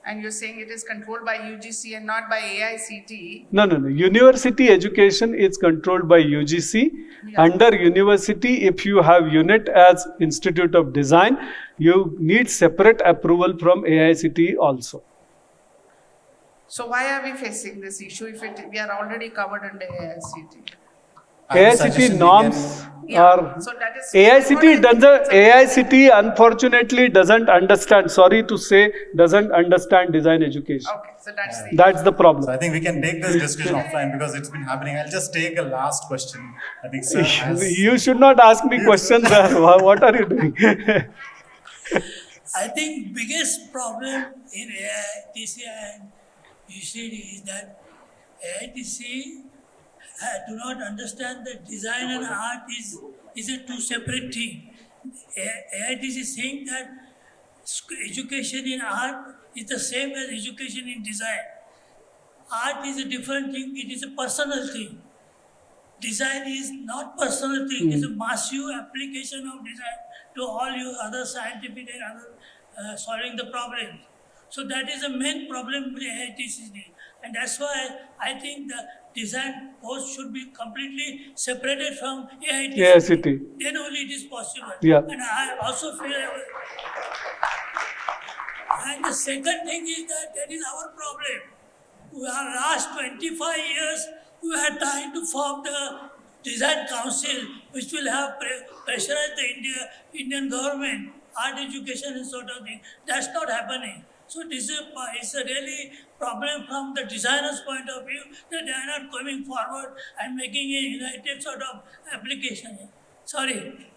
and you're saying it is controlled by UGC and not by AICT, No. University education is controlled by UGC. Yeah. Under university, if you have unit as Institute of Design, you need separate approval from AICT also. so why are we facing this issue if we are already covered under AICT? I have a AICT suggestion we norms Yeah, are. so that is. AICT doesn't. AICT unfortunately doesn't understand. Sorry to say, doesn't understand design education. Okay, so that's the. That's the So problem. I think we can take this discussion offline because it's been happening. I'll just take a last question. I think sir has, You should not ask me questions, sir. What are you doing? I think biggest problem in AITC and UCD is that AITC do not understand that design and art is a two separate thing. AITC is saying that education in art is the same as education in design. Art is a different thing, it is a personal thing. Design is not personal thing, it's a massive application of design to all your other scientific and other solving the problem. So that is the main problem with AITC. And that's why I think the design course should be completely separated from AITC. AICT. Then only it is possible. Yeah. And I also feel. And the second thing is that is our problem. We are last 25 years, we are trying to form the design council, which will have pressurized the Indian government, art education and sort of thing. That's not happening. So this is a really problem from the designer's point of view that they are not coming forward and making a united sort of application. Sorry.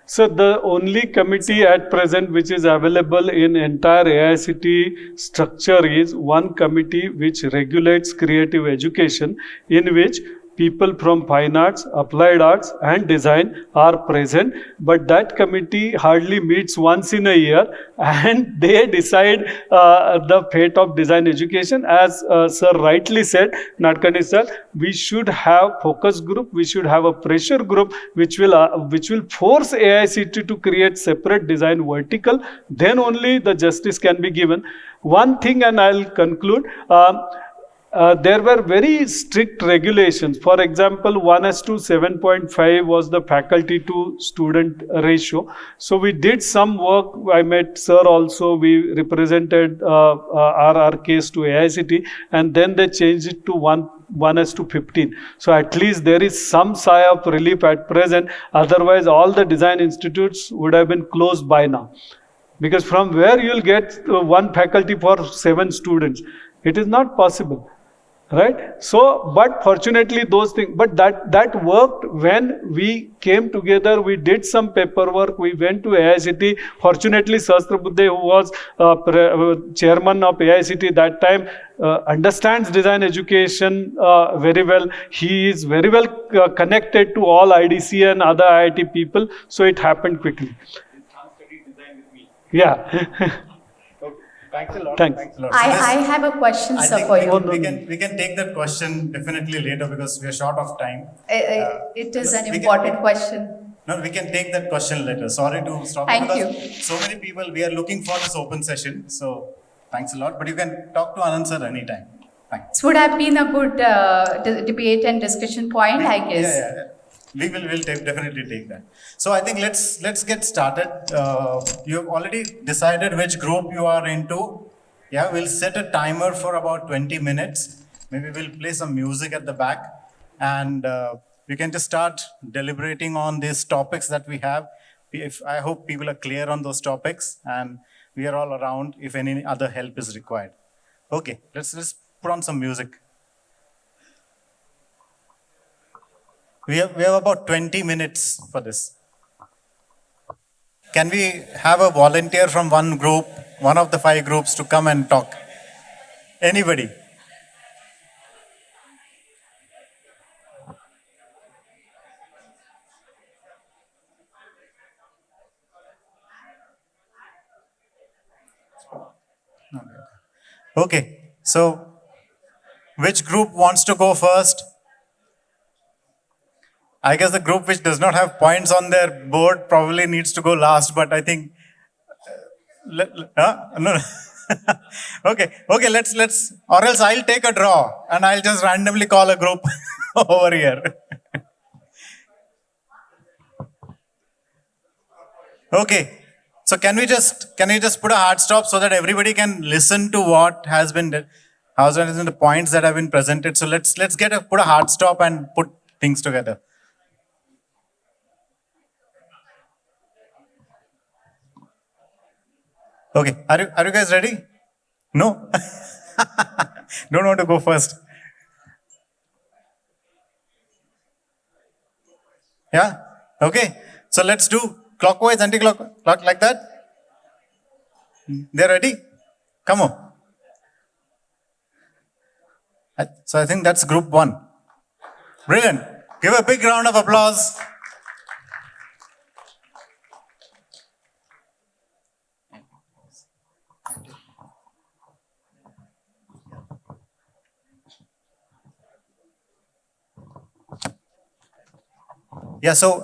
So the only committee at present which is available in entire AICT structure is one committee which regulates creative education, in which people from fine arts, applied arts and design are present, but that committee hardly meets once in a year and they decide the fate of design education. As sir rightly said, Nadkarni sir, we should have focus group, we should have a pressure group which will force AICT to create separate design vertical, then only the justice can be given. One thing, and I'll conclude, there were very strict regulations. For example, 1:7.5 was the faculty to student ratio. So we did some work. I met sir also. We represented our case to AICT, and then they changed it to 1:15. So at least there is some sigh of relief at present. Otherwise, all the design institutes would have been closed by now. Because from where you will get one faculty for 7 students? It is not possible. Right? So, but fortunately those things, but that worked when we came together, we did some paperwork, we went to AICT. Fortunately, Sahasrabuddhe, who was chairman of AICT that time, understands design education very well. He is very well connected to all IDC and other IIT people, so it happened quickly. Yeah. thanks a lot. Thanks. Thanks a lot. I have a question, I sir, think for you. we can take that question definitely later because we are short of time. It is an we can- important question. No, we can take that question later. Sorry to stop Thank because you. so many people, we are looking for this open session. So thanks a lot. But you can talk to Anand sir anytime. Thanks. This would have been a good debate and discussion point, I guess. Yeah. We'll definitely take that. So I think let's get started. You've already decided which group you are into. Yeah, we'll set a timer for about 20 minutes. Maybe we'll play some music at the back. and we can just start deliberating on these topics that we have. I hope people are clear on those topics, and we are all around if any other help is required. Okay, let's put on some music. We have about 20 minutes for this. Can we have a volunteer from one group, one of the 5 groups, to come and talk? Anybody? Okay, so which group wants to go first? I guess the group which does not have points on their board probably needs to go last, but I think. No. Okay, let's, or else I'll take a draw and I'll just randomly call a group over here. Okay, so can you just put a hard stop so that everybody can listen to what has been, the points that have been presented. So let's put a hard stop and put things together. Okay, are you guys ready? No? Don't want to go first. Yeah? Okay. So let's do clockwise, anti-clockwise, like that. They're ready? Come on. So I think that's group 1. Brilliant. Give a big round of applause. Yeah, so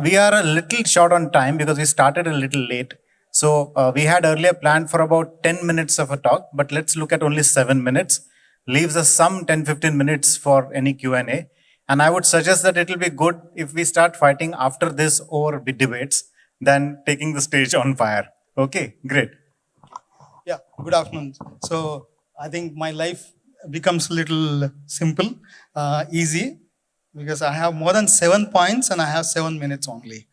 we are a little short on time because we started a little late. So we had earlier planned for about 10 minutes of a talk, but let's look at only 7 minutes. Leaves us some 10-15 minutes for any Q&A. And I would suggest that it will be good if we start fighting after this over debates than taking the stage on fire. Okay, great. Yeah, good afternoon. So I think my life becomes a little simple, easy, because I have more than 7 points and I have 7 minutes only.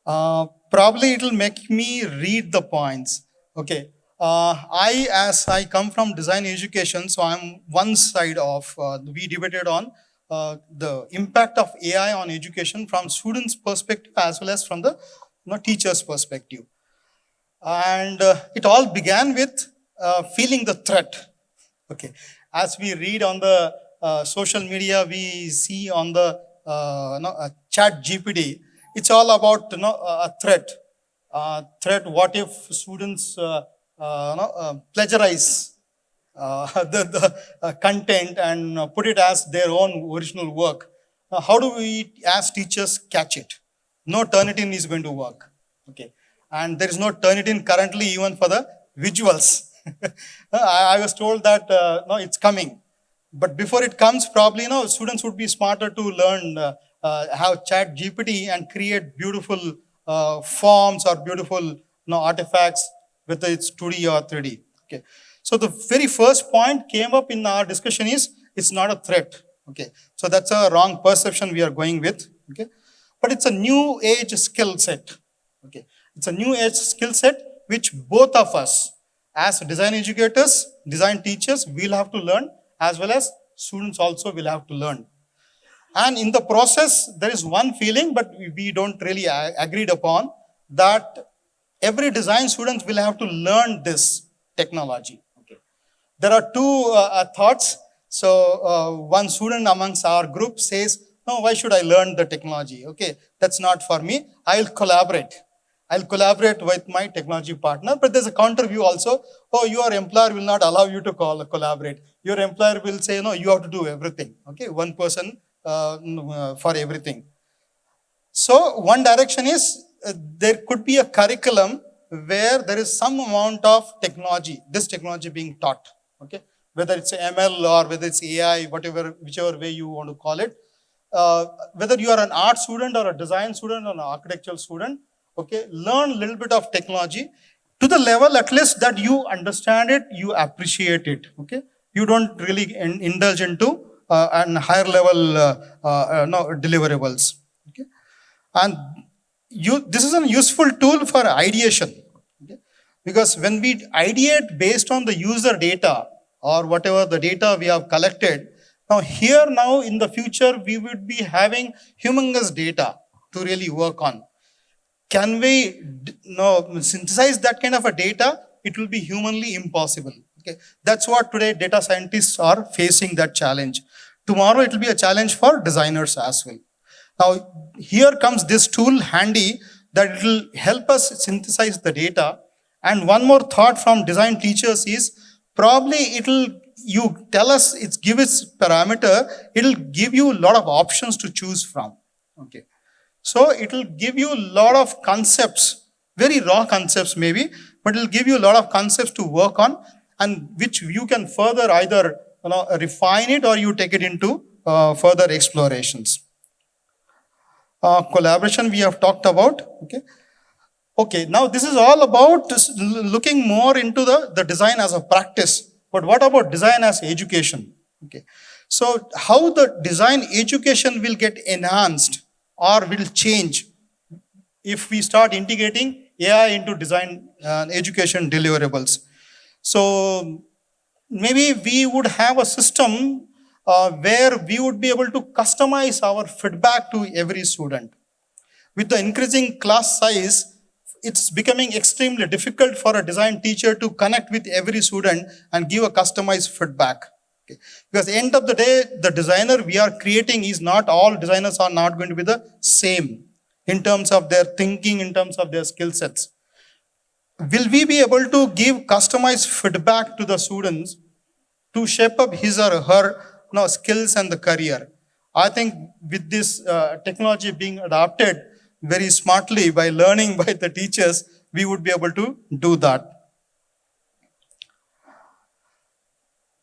Probably it will make me read the points. Okay. As I come from design education, so I'm one side of, we debated on the impact of AI on education from students' perspective as well as from the teacher's perspective. And it all began with feeling the threat. Okay. As we read on the social media, we see on the chat GPT, it's all about a threat. Threat, what if students plagiarize the content and put it as their own original work? How do we as teachers catch it? No Turnitin is going to work. Okay. And there is no Turnitin currently even for the visuals. I was told that no, it's coming. But before it comes, probably students would be smarter to learn how chat GPT and create beautiful forms or beautiful artifacts, whether it's 2D or 3D. Okay. So the very first point came up in our discussion is it's not a threat. Okay. So that's a wrong perception we are going with. Okay. But it's a new age skill set. Okay. It's a new age skill set which both of us as design educators, design teachers will have to learn, as well as students also will have to learn. And in the process, there is one feeling, but we don't really agreed upon, that every design student will have to learn this technology. Okay. There are two thoughts. So one student amongst our group says, no, why should I learn the technology? Okay, that's not for me. I'll collaborate. I'll collaborate with my technology partner, but there's a counter view also. Oh, your employer will not allow you to collaborate. Your employer will say, no, you have to do everything. Okay, one person for everything. So one direction is there could be a curriculum where there is some amount of technology, this technology being taught. Okay, whether it's ML or whether it's AI, whichever way you want to call it. Whether you are an art student or a design student or an architectural student, okay, learn a little bit of technology to the level at least that you understand it, you appreciate it. Okay, you don't really indulge into and higher level deliverables. Okay? And this is a useful tool for ideation. Okay? Because when we ideate based on the user data or whatever the data we have collected, now in the future, we would be having humongous data to really work on. Can we synthesize that kind of a data? It will be humanly impossible. Okay, that's what today data scientists are facing, that challenge. Tomorrow it will be a challenge for designers as well. Now here comes this tool handy that it will help us synthesize the data. And one more thought from design teachers is probably you tell us, give its parameter, it'll give you a lot of options to choose from. Okay. So it will give you a lot of concepts, very raw concepts maybe, but it will give you a lot of concepts to work on, and which you can further either refine it or you take it into further explorations. Collaboration we have talked about. Okay, now this is all about looking more into the design as a practice. But what about design as education? Okay, so how the design education will get enhanced or will change if we start integrating AI into design education deliverables. So maybe we would have a system where we would be able to customize our feedback to every student. With the increasing class size, it's becoming extremely difficult for a design teacher to connect with every student and give a customized feedback. Okay. Because at the end of the day, the designer we are creating is not, all designers are not going to be the same in terms of their thinking, in terms of their skill sets. Will we be able to give customized feedback to the students to shape up his or her skills and the career? I think with this technology being adopted very smartly by learning by the teachers, we would be able to do that.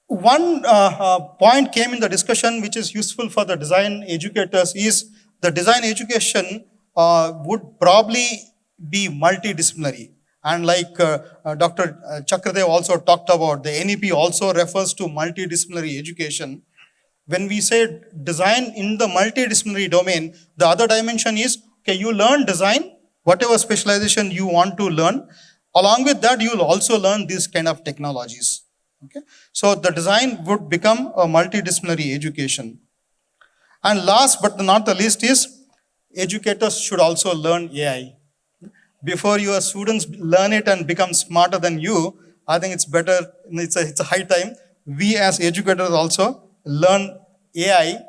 One point came in the discussion which is useful for the design educators is the design education would probably be multidisciplinary. And like Dr. Chakradev also talked about, the NEP also refers to multidisciplinary education. When we say design in the multidisciplinary domain, the other dimension is, okay, you learn design, whatever specialization you want to learn. Along with that, you will also learn these kind of technologies. Okay? So the design would become a multidisciplinary education. And last but not the least is, educators should also learn AI. Before your students learn it and become smarter than you, I think it's better, it's a high time, we as educators also learn AI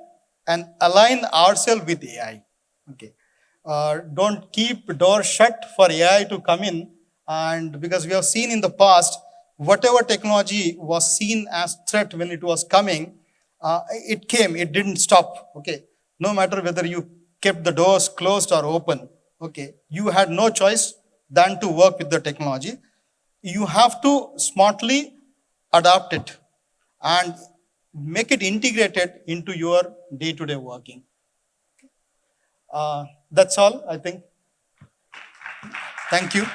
and align ourselves with AI. Okay. Don't keep doors shut for AI to come in, and because we have seen in the past, whatever technology was seen as threat when it was coming, it came, it didn't stop. Okay. No matter whether you kept the doors closed or open, okay, you had no choice than to work with the technology. You have to smartly adapt it and make it integrated into your day-to-day working. That's all, I think. Thank you.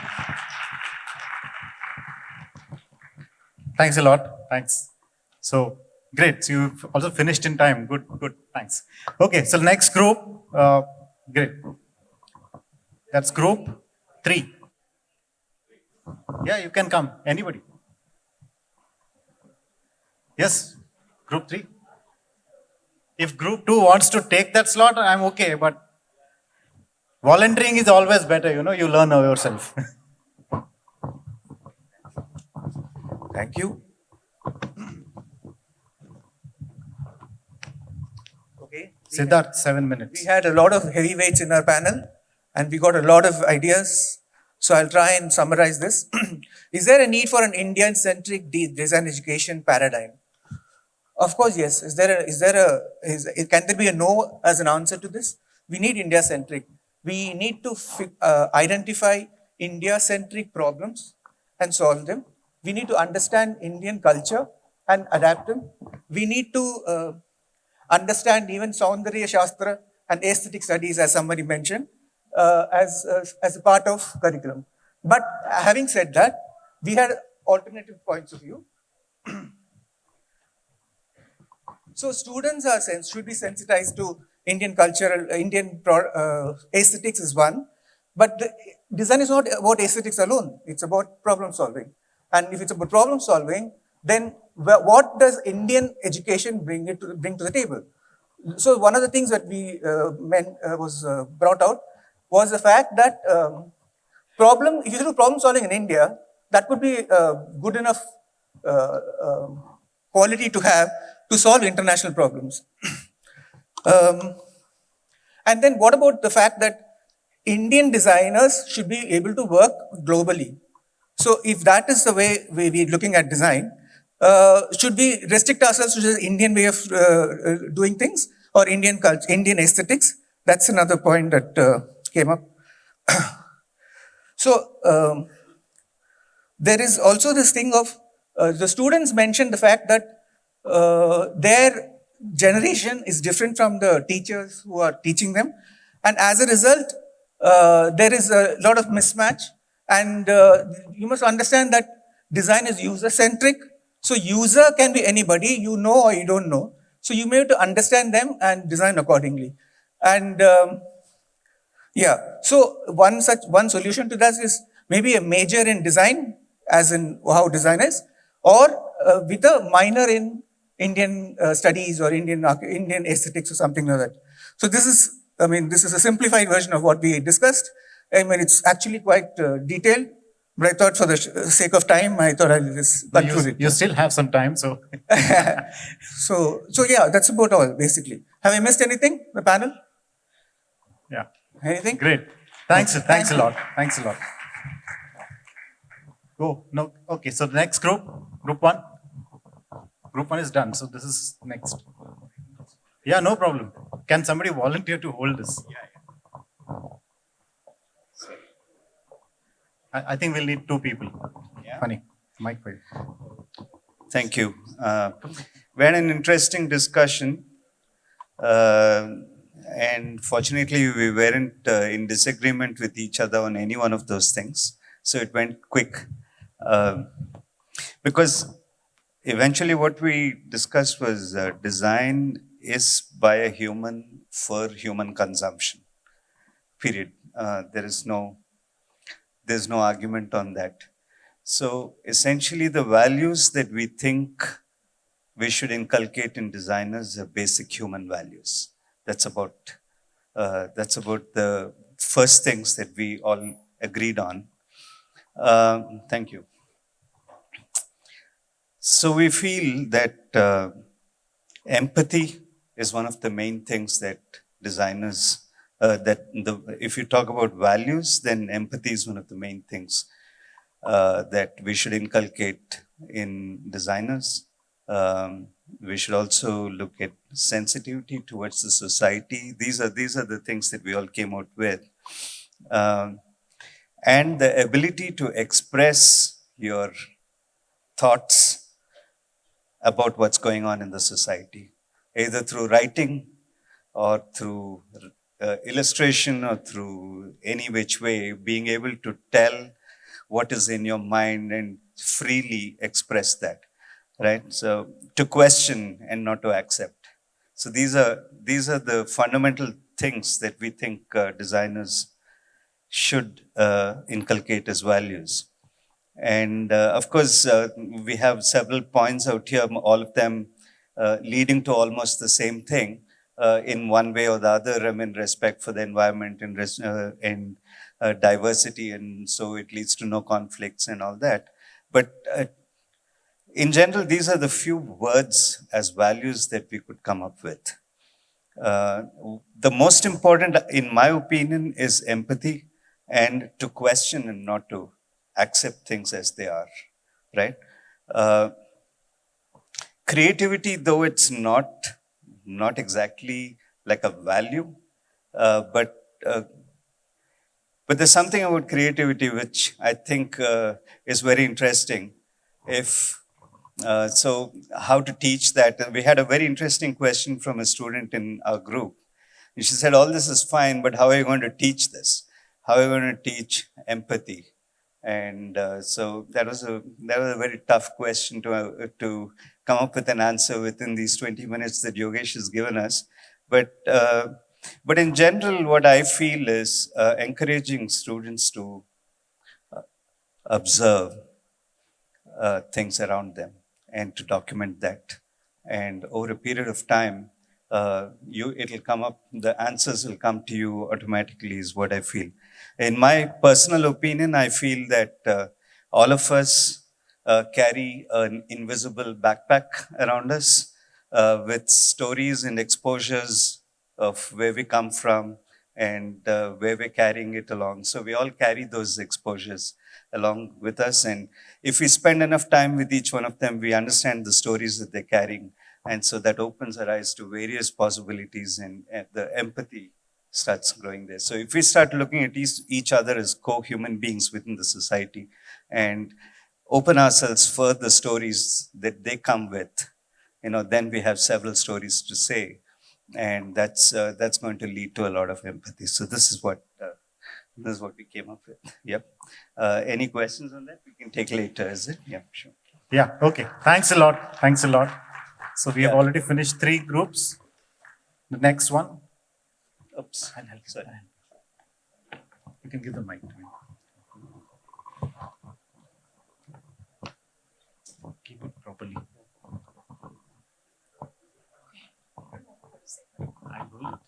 Thanks a lot. Thanks. So great. So you've also finished in time. Good, good. Thanks. Okay. So next group. Great. That's group 3. Yeah, you can come. Anybody? Yes, group 3. If group 2 wants to take that slot, I'm okay. But volunteering is always better. You learn yourself. Thank you. Okay. Siddharth, 7 minutes. We had a lot of heavyweights in our panel and we got a lot of ideas. So I'll try and summarize this. Is there a need for an Indian-centric design education paradigm? Of course, yes. Can there be a no as an answer to this? We need India-centric. We need to identify India-centric problems and solve them. We need to understand Indian culture and adapt them. We need to understand even Saundarya Shastra and aesthetic studies, as somebody mentioned, as a part of curriculum. But having said that, we had alternative points of view. So students are should be sensitized to Indian cultural, aesthetics is one, but the design is not about aesthetics alone. It's about problem solving. And if it's about problem solving, then what does Indian education bring to the table? So one of the things that we was brought out was the fact that if you do problem solving in India, that would be good enough quality to have to solve international problems. And then what about the fact that Indian designers should be able to work globally? So if that is the way we're looking at design, should we restrict ourselves to the Indian way of doing things or Indian culture, Indian aesthetics? That's another point that came up. So there is also this thing of the students mentioned the fact that their generation is different from the teachers who are teaching them, and as a result, there is a lot of mismatch. And you must understand that design is user-centric. So user can be anybody, you know or you don't know. So you may have to understand them and design accordingly. And yeah, so one solution to that is maybe a major in design, as in how design is, or with a minor in Indian studies or Indian aesthetics or something like that. So this is a simplified version of what we discussed. I mean, it's actually quite detailed, but I thought for the sake of time, I thought I'll just conclude it. You still have some time, so. So yeah, that's about all, basically. Have I missed anything, the panel? Yeah. Anything? Great. Thanks a lot. Thanks a lot. Go. No. Okay. So the next group one. Group one is done. So this is next. Yeah, no problem. Can somebody volunteer to hold this? Yeah. I think we'll need two people. Yeah. Funny. Mike, wait. Thank you. We had an interesting discussion, and fortunately, we weren't in disagreement with each other on any one of those things. So it went quick. Because eventually, what we discussed was design is by a human for human consumption. Period. There's no argument on that. So essentially, the values that we think we should inculcate in designers are basic human values. That's about the first things that we all agreed on. Thank you. So we feel that empathy is one of the main things that designers, if you talk about values, then empathy is one of the main things that we should inculcate in designers. We should also look at sensitivity towards the society. These are the things that we all came out with. And the ability to express your thoughts about what's going on in the society, either through writing or through illustration or through any which way, being able to tell what is in your mind and freely express that, right? So to question and not to accept. So these are the fundamental things that we think designers should inculcate as values. And of course, we have several points out here, all of them leading to almost the same thing in one way or the other. I mean, respect for the environment and diversity, and so it leads to no conflicts and all that. But in general, these are the few words as values that we could come up with. The most important, in my opinion, is empathy and to question and not to accept things as they are, right? Creativity, though it's not exactly like a value, but there's something about creativity which I think is very interesting. So how to teach that? And we had a very interesting question from a student in our group. And she said, all this is fine, but how are you going to teach this? How are you going to teach empathy? And so that was a very tough question to come up with an answer within these 20 minutes that Yogesh has given us. But in general, what I feel is encouraging students to observe things around them and to document that. And over a period of time, it'll come up, the answers will come to you automatically, is what I feel. In my personal opinion, I feel that all of us carry an invisible backpack around us with stories and exposures of where we come from and where we're carrying it along. So we all carry those exposures along with us. And if we spend enough time with each one of them, we understand the stories that they're carrying. And so that opens our eyes to various possibilities, and the empathy starts growing there. So if we start looking at each other as co-human beings within the society and open ourselves for the stories that they come with, then we have several stories to say. And that's going to lead to a lot of empathy. So this is what we came up with. Yep. Any questions on that? We can take later, is it? Yeah, sure. Yeah, okay. Thanks a lot. Thanks a lot. So we have already finished 3 groups. The next one. Oops. I'll help you. Sorry. You can give the mic to me. Keep it properly. I will.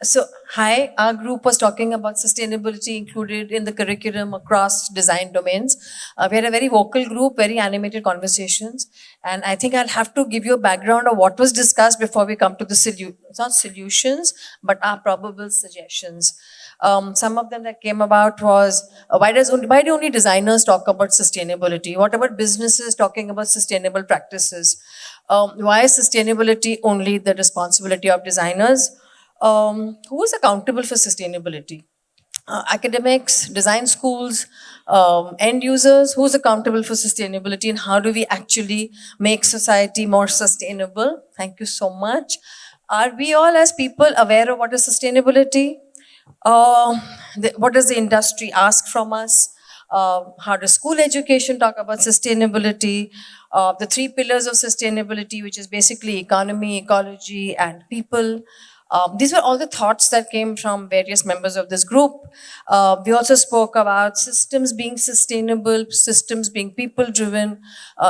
So, hi, our group was talking about sustainability included in the curriculum across design domains. We had a very vocal group, very animated conversations. And I think I'll have to give you a background of what was discussed before we come to the not solutions, but our probable suggestions. Some of them that came about was, why do only designers talk about sustainability? What about businesses talking about sustainable practices? Why is sustainability only the responsibility of designers? Who is accountable for sustainability? Academics, design schools, end users, who's accountable for sustainability, and how do we actually make society more sustainable? Thank you so much. Are we all as people aware of what is sustainability? What does the industry ask from us? How does school education talk about sustainability? The 3 pillars of sustainability, which is basically economy, ecology, and people. These were all the thoughts that came from various members of this group. We also spoke about systems being sustainable, systems being people-driven.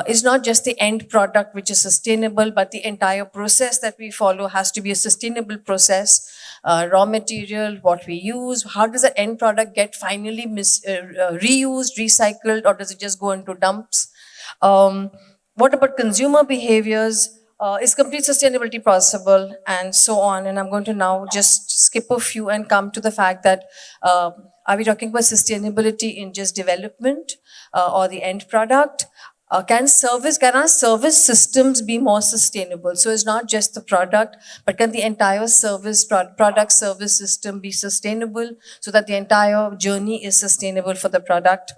It's not just the end product which is sustainable, but the entire process that we follow has to be a sustainable process. Raw material, what we use, how does the end product get finally reused, recycled, or does it just go into dumps? What about consumer behaviors? Is complete sustainability possible, and so on? And I'm going to now just skip a few and come to the fact that are we talking about sustainability in just development or the end product? Can our service systems be more sustainable? So it's not just the product, but can the entire product service system be sustainable so that the entire journey is sustainable for the product?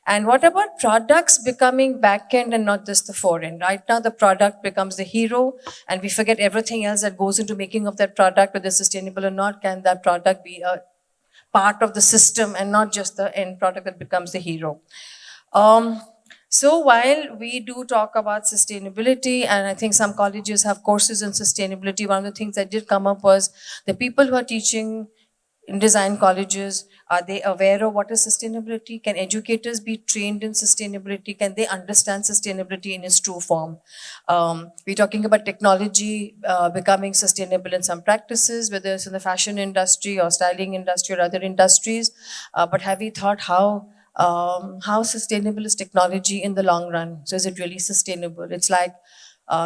And what about products becoming back-end and not just the fore-end? Right now, the product becomes the hero, and we forget everything else that goes into making of that product, whether it's sustainable or not. Can that product be a part of the system and not just the end product that becomes the hero? So while we do talk about sustainability, and I think some colleges have courses in sustainability, one of the things that did come up was the people who are teaching in design colleges, are they aware of what is sustainability? Can educators be trained in sustainability? Can they understand sustainability in its true form? We're talking about technology becoming sustainable in some practices, whether it's in the fashion industry or styling industry or other industries. But have we thought how sustainable is technology in the long run? So is it really sustainable? It's like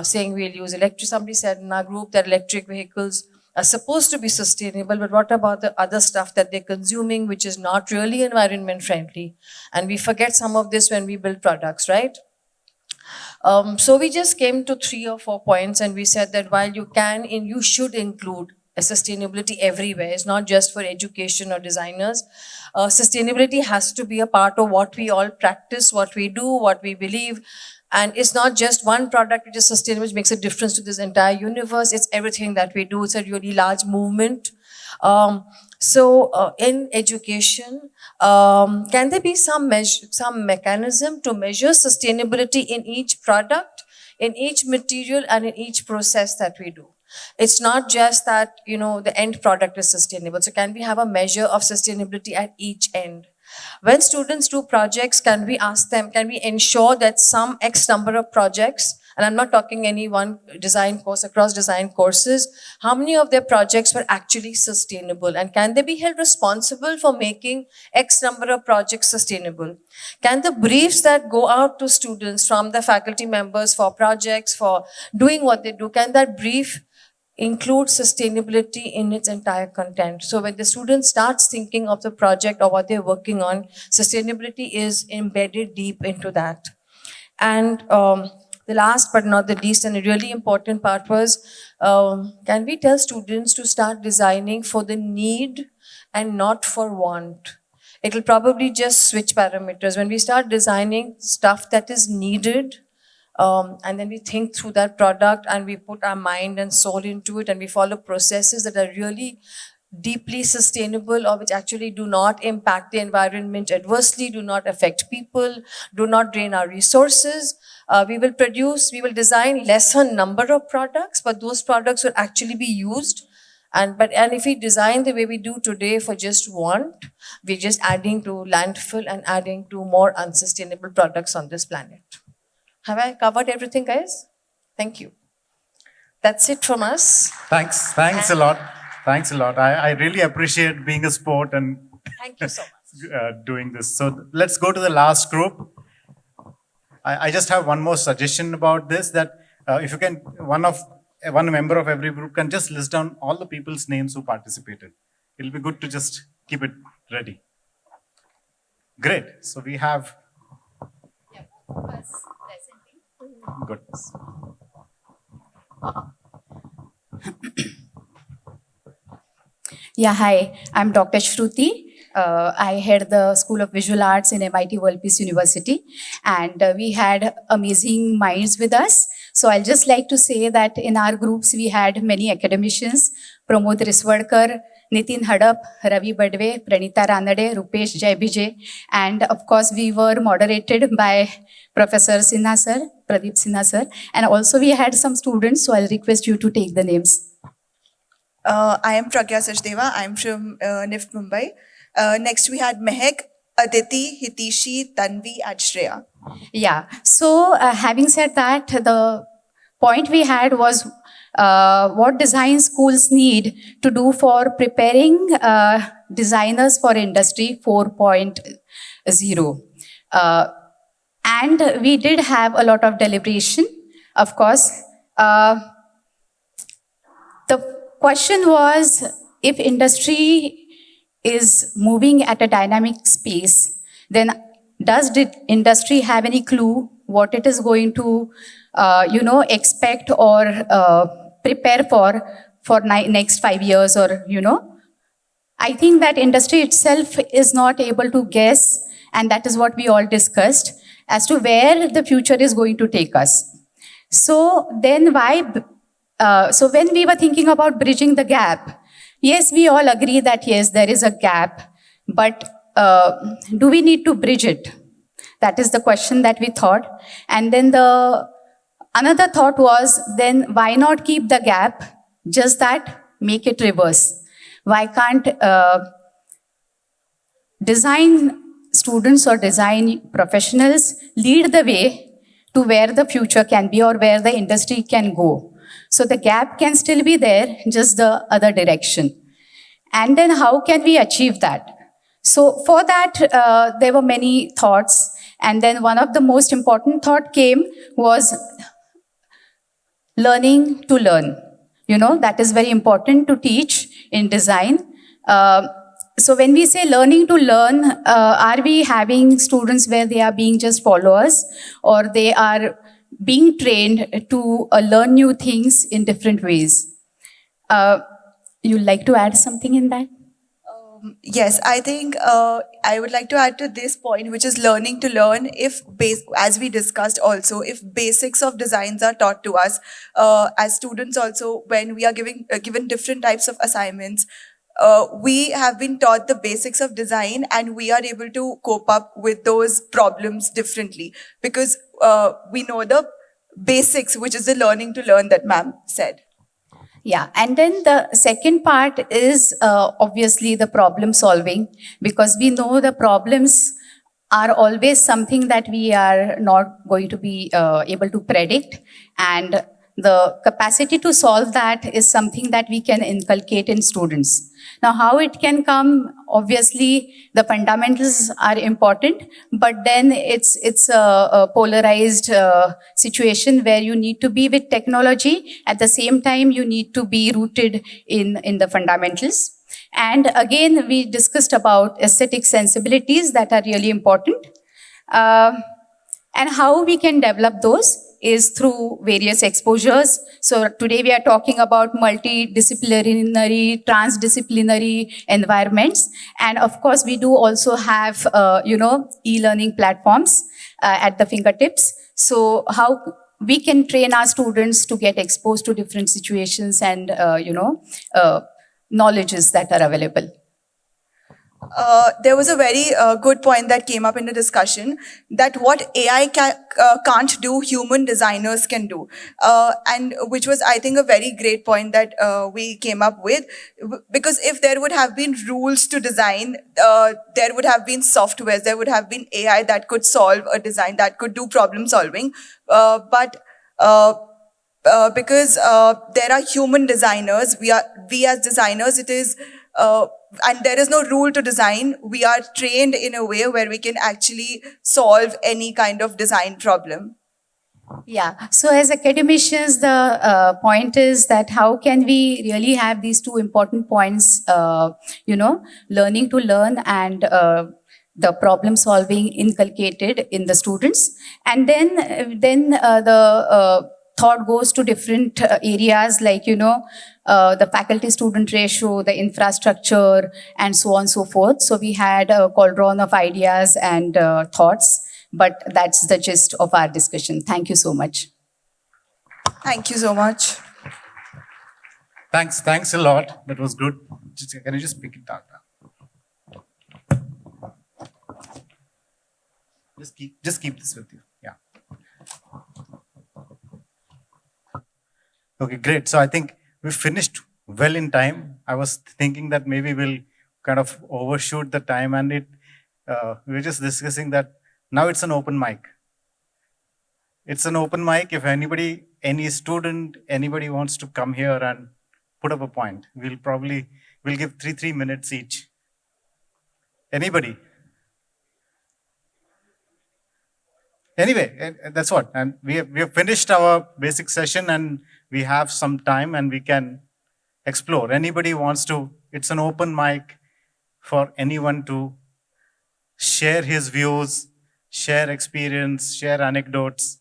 saying we'll use somebody said in our group that electric vehicles are supposed to be sustainable, but what about the other stuff that they're consuming, which is not really environment friendly? And we forget some of this when we build products, right? So we just came to 3 or 4 points, and we said that while you should include sustainability everywhere. It's not just for education or designers. Sustainability has to be a part of what we all practice, what we do, what we believe. And it's not just one product which is sustainable, which makes a difference to this entire universe. It's everything that we do. It's a really large movement. So in education, can there be some mechanism to measure sustainability in each product, in each material, and in each process that we do? It's not just that, the end product is sustainable. So can we have a measure of sustainability at each end? When students do projects, can we ask them, can we ensure that some X number of projects, and I'm not talking any one design course, across design courses, how many of their projects were actually sustainable? And can they be held responsible for making X number of projects sustainable? Can the briefs that go out to students from the faculty members for projects, for doing what they do, can that brief include sustainability in its entire content? So when the student starts thinking of the project or what they're working on, sustainability is embedded deep into that. And the last but not the least, and a really important part was, can we tell students to start designing for the need and not for want? It'll probably just switch parameters. When we start designing stuff that is needed, and then we think through that product and we put our mind and soul into it and we follow processes that are really deeply sustainable or which actually do not impact the environment adversely, do not affect people, do not drain our resources. We will design lesser number of products, but those products will actually be used. And if we design the way we do today for just want, we're just adding to landfill and adding to more unsustainable products on this planet. Have I covered everything, guys? Thank you. That's it from us. Thanks a lot. Thanks a lot. I really appreciate being a sport and Thank you so much. doing this. So let's go to the last group. I just have one more suggestion about this, that if you can, one member of every group can just list down all the people's names who participated. It'll be good to just keep it ready. Great. So we have. Good. Yeah, hi, I'm Dr. Shruti. I head the School of Visual Arts in MIT World Peace University, and we had amazing minds with us. So I'll just like to say that in our groups, we had many academicians: Pramod Riswadkar, Nitin Hadap, Ravi Badve, Pranita Ranade, Rupesh Jaibije, and of course, we were moderated by Professor Sinha sir, Pradeep Sinha sir, and also we had some students, so I'll request you to take the names. I am Pragya Sachdeva. I'm from NIFT Mumbai. Next, we had Mehak, Aditi, Hitishi, Tanvi, and Shreya. Yeah, so having said that, the point we had was what design schools need to do for preparing designers for Industry 4.0. And we did have a lot of deliberation, of course. The question was, if industry is moving at a dynamic space, then does the industry have any clue what it is going to, expect or prepare for next 5 years or, I think that industry itself is not able to guess, and that is what we all discussed, as to where the future is going to take us. So then so when we were thinking about bridging the gap, yes, we all agree that yes, there is a gap, but do we need to bridge it? That is the question that we thought. And then another thought was, then why not keep the gap, just that make it reverse? Why can't design students or design professionals lead the way to where the future can be or where the industry can go? So the gap can still be there, just the other direction. And then how can we achieve that? So for that, there were many thoughts. And then one of the most important thought came was learning to learn. That is very important to teach in design. So when we say learning to learn, are we having students where they are being just followers, or they are being trained to learn new things in different ways? You'd like to add something in that? Yes, I think I would like to add to this point, which is learning to learn. As we discussed also, if basics of designs are taught to us as students also, when we are given different types of assignments, we have been taught the basics of design and we are able to cope up with those problems differently because we know the basics, which is the learning to learn that ma'am said. Yeah, and then the second part is obviously the problem solving, because we know the problems are always something that we are not going to be able to predict, and the capacity to solve that is something that we can inculcate in students. Now, how it can come, obviously, the fundamentals are important, but then it's a polarized situation where you need to be with technology. At the same time, you need to be rooted in the fundamentals. And again, we discussed about aesthetic sensibilities that are really important. And how we can develop those is through various exposures. So today we are talking about multidisciplinary, transdisciplinary environments. And of course, we do also have, e-learning platforms at the fingertips. So how we can train our students to get exposed to different situations and, knowledges that are available. There was a very good point that came up in the discussion that what AI can't do, human designers can do. And which was, I think, a very great point that we came up with. Because if there would have been rules to design, there would have been softwares, there would have been AI that could solve a design, that could do problem solving. Because there are human designers, we as designers, it is, and there is no rule to design. We are trained in a way where we can actually solve any kind of design problem. Yeah, so as academicians, the point is that how can we really have these two important points, learning to learn and the problem solving inculcated in the students. And then the thought goes to different areas like, the faculty-student ratio, the infrastructure, and so on and so forth. So we had a cauldron of ideas and thoughts, but that's the gist of our discussion. Thank you so much. Thank you so much. Thanks a lot. That was good. Can you just pick it up? Just keep this with you. Yeah. Okay, great. So I think we finished well in time. I was thinking that maybe we'll kind of overshoot the time, and we were just discussing that now it's an open mic. It's an open mic. If anybody, any student, anybody wants to come here and put up a point, we'll give 3 minutes each. Anybody? Anyway, that's what. And we have finished our basic session and we have some time and we can explore. Anybody wants to, it's an open mic for anyone to share his views, share experience, share anecdotes.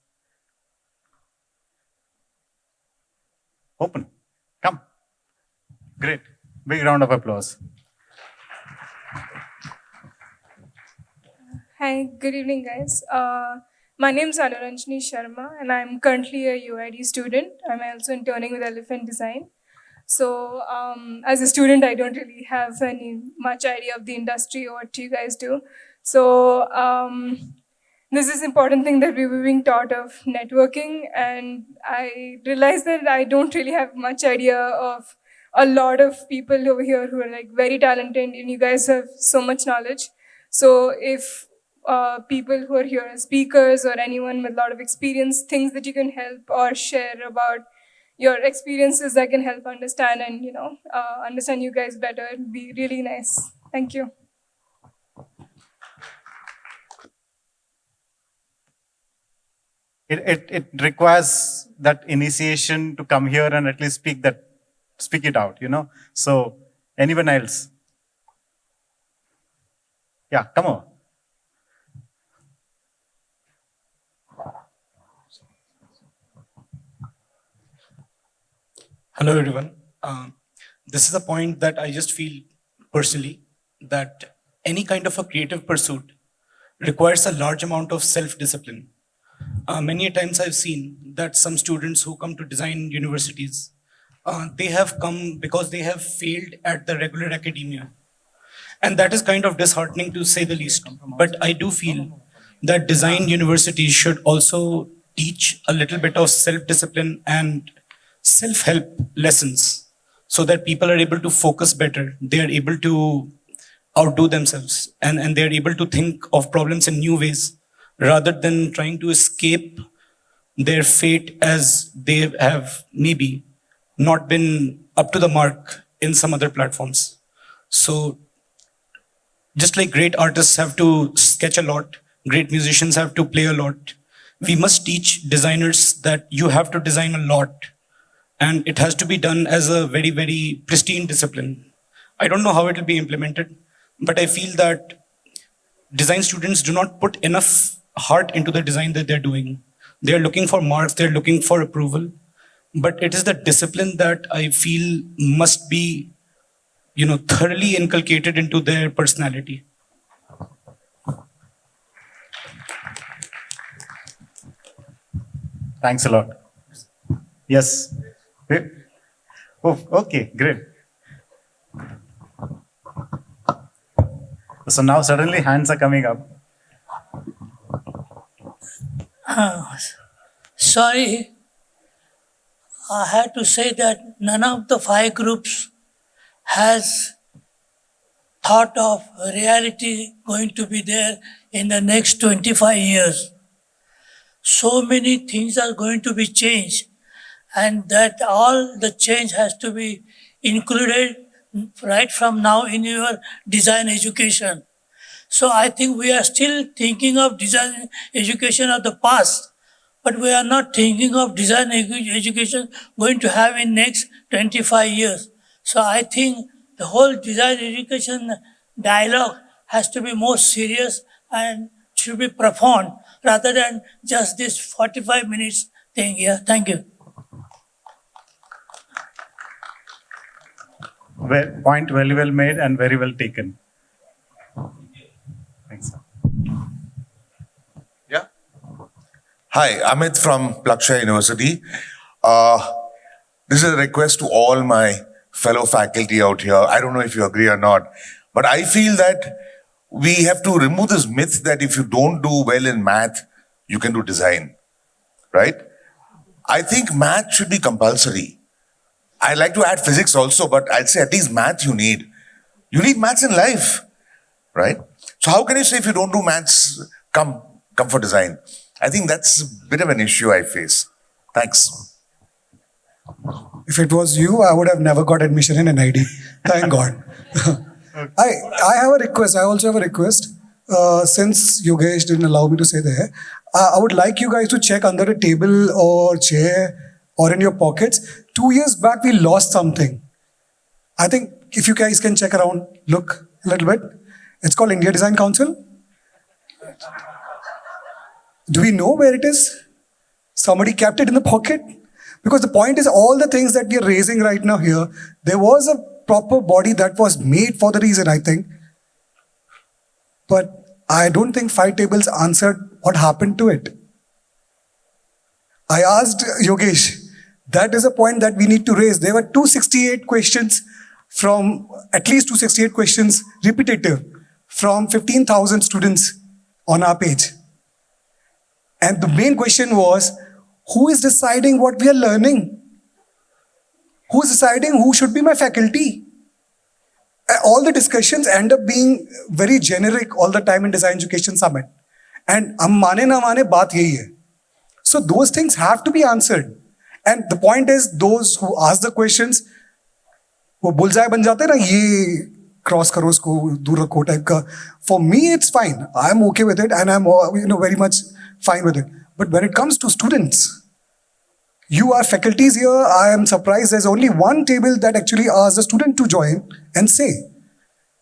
Open. Come. Great. Big round of applause. Hi, good evening, guys. My name is Anuranjani Sharma, and I'm currently a UID student. I'm also interning with Elephant Design. So, as a student, I don't really have much idea of the industry or what you guys do. So, this is important thing that we were being taught of networking, and I realized that I don't really have much idea of a lot of people over here who are like very talented, and you guys have so much knowledge. So, if people who are here as speakers or anyone with a lot of experience, things that you can help or share about your experiences that can help understand and, understand you guys better, it'd be really nice. Thank you. It requires that initiation to come here and at least speak it out, So anyone else? Yeah, come on. Hello, everyone. This is a point that I just feel personally that any kind of a creative pursuit requires a large amount of self-discipline. Many times I've seen that some students who come to design universities they have come because they have failed at the regular academia. And that is kind of disheartening to say the least. But I do feel that design universities should also teach a little bit of self-discipline and self-help lessons so that people are able to focus better. They are able to outdo themselves and they're able to think of problems in new ways rather than trying to escape their fate as they have maybe not been up to the mark in some other platforms. So just like great artists have to sketch a lot, great musicians have to play a lot, we must teach designers that you have to design a lot and it has to be done as a very, very pristine discipline. I don't know how it will be implemented, but I feel that design students do not put enough heart into the design that they're doing. They're looking for marks, they're looking for approval, but it is the discipline that I feel must be, thoroughly inculcated into their personality. Thanks a lot. Yes. Oh, okay, great. So now suddenly hands are coming up. Sorry, I had to say that none of the 5 groups has thought of reality going to be there in the next 25 years. So many things are going to be changed, and that all the change has to be included right from now in your design education. So I think we are still thinking of design education of the past, but we are not thinking of design education going to have in next 25 years. So I think the whole design education dialogue has to be more serious and should be profound rather than just this 45 minutes thing here. Thank you. Point very well made and very well taken. Thanks. Yeah. Hi, Amit from Plaksha University. This is a request to all my fellow faculty out here. I don't know if you agree or not, but I feel that we have to remove this myth that if you don't do well in math, you can do design, right? I think math should be compulsory. I like to add physics also, but I'd say at least math you need. You need maths in life, right? So how can you say if you don't do maths, come for design? I think that's a bit of an issue I face. Thanks. If it was you, I would have never got admission in NID. Thank God. I have a request. I also have a request. Since Yogesh didn't allow me to say there, I would like you guys to check under a table or chair or in your pockets. 2 years back, we lost something. I think if you guys can check around, look a little bit. It's called India Design Council. Do we know where it is? Somebody kept it in the pocket? Because the point is all the things that we are raising right now here, there was a proper body that was made for the reason, I think. But I don't think 5 tables answered what happened to it. I asked Yogesh, that is a point that we need to raise. There were 268 questions at least 268 questions repetitive from 15,000 students on our page. And the main question was, who is deciding what we are learning? Who is deciding who should be my faculty? All the discussions end up being very generic all the time in Design Education Summit. And hum mane na mane baat yahi hai. So those things have to be answered. And the point is, those who ask the questions, वो bullseye बन जाते हैं ना, ये cross करो उसको, दूर रखो type का. For me, it's fine. I'm okay with it, and I'm very much fine with it. But when it comes to students, you are faculties here. I am surprised there's only one table that actually asks the student to join and say.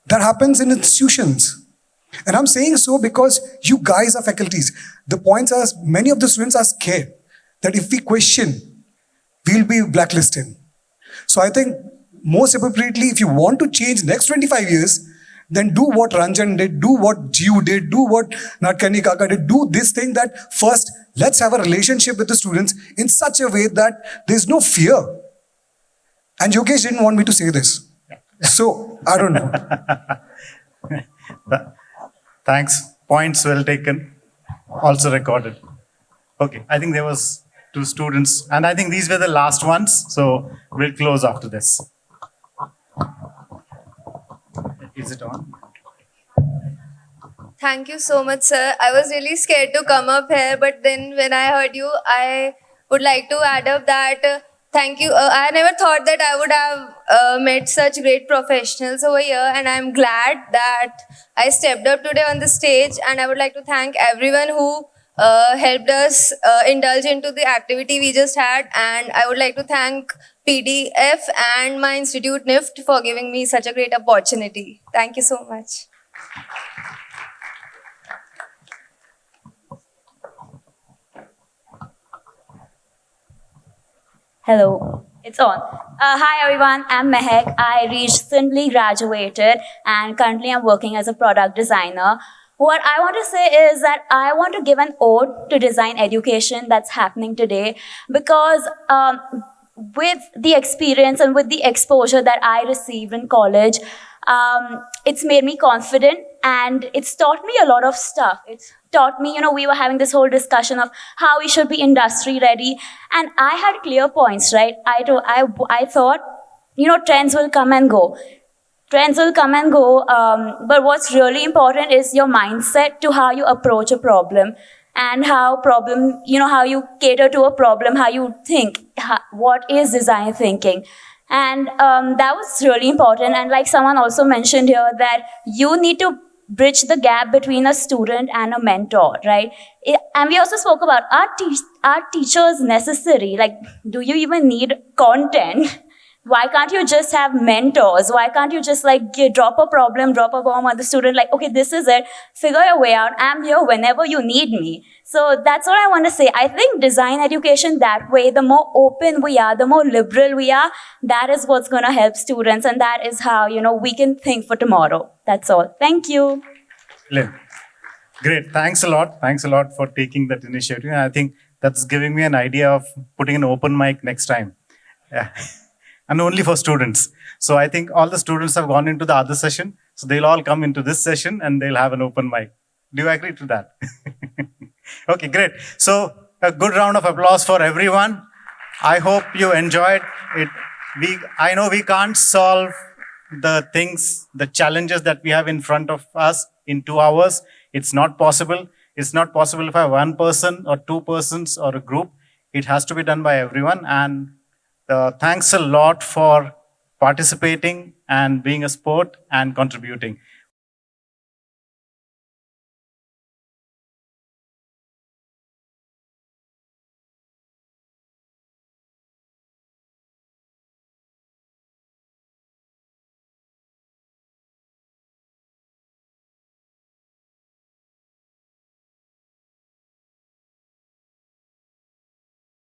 That happens in institutions. And I'm saying so because you guys are faculties. The points are, many of the students are scared that if we question, we'll be blacklisted. So I think most appropriately, if you want to change next 25 years, then do what Ranjan did, do what Jiu did, do what Natkani Kaka did, do this thing that first, let's have a relationship with the students in such a way that there's no fear. And Yogesh didn't want me to say this. So, I don't know. Thanks. Points well taken. Also recorded. Okay, I think there was 2 students, and I think these were the last ones. So we'll close after this. Is it on? Thank you so much, sir. I was really scared to come up here, but then when I heard you, I would like to add up that thank you. I never thought that I would have met such great professionals over here, and I'm glad that I stepped up today on the stage. And I would like to thank everyone who helped us indulge into the activity we just had. And I would like to thank PDF and my institute NIFT for giving me such a great opportunity. Thank you so much. Hello, it's on. Hi everyone, I'm Mehak. I recently graduated and currently I'm working as a product designer. What I want to say is that I want to give an ode to design education that's happening today, because with the experience and with the exposure that I received in college, it's made me confident and it's taught me a lot of stuff. It's taught me, we were having this whole discussion of how we should be industry ready, and I had clear points, right? I thought, trends will come and go. Trends will come and go, but what's really important is your mindset to how you approach a problem and how you cater to a problem, how you think, what is design thinking. And that was really important. And like someone also mentioned here, that you need to bridge the gap between a student and a mentor, right? And we also spoke about, are teachers necessary? Like, do you even need content? Why can't you just have mentors? Why can't you just drop a problem, drop a bomb on the student, like, okay, this is it, figure your way out, I'm here whenever you need me. So that's what I want to say. I think design education that way, the more open we are, the more liberal we are, that is what's going to help students, and that is how, we can think for tomorrow. That's all. Thank you. Lynn. Great. Thanks a lot. Thanks a lot for taking that initiative. And I think that's giving me an idea of putting an open mic next time. Yeah. And only for students. So I think all the students have gone into the other session. So they'll all come into this session and they'll have an open mic. Do you agree to that? Okay, great. So a good round of applause for everyone. I hope you enjoyed it. I know we can't solve the things, the challenges that we have in front of us in 2 hours. It's not possible. It's not possible if I have 1 person or 2 persons or a group. It has to be done by everyone. And thanks a lot for participating and being a sport and contributing.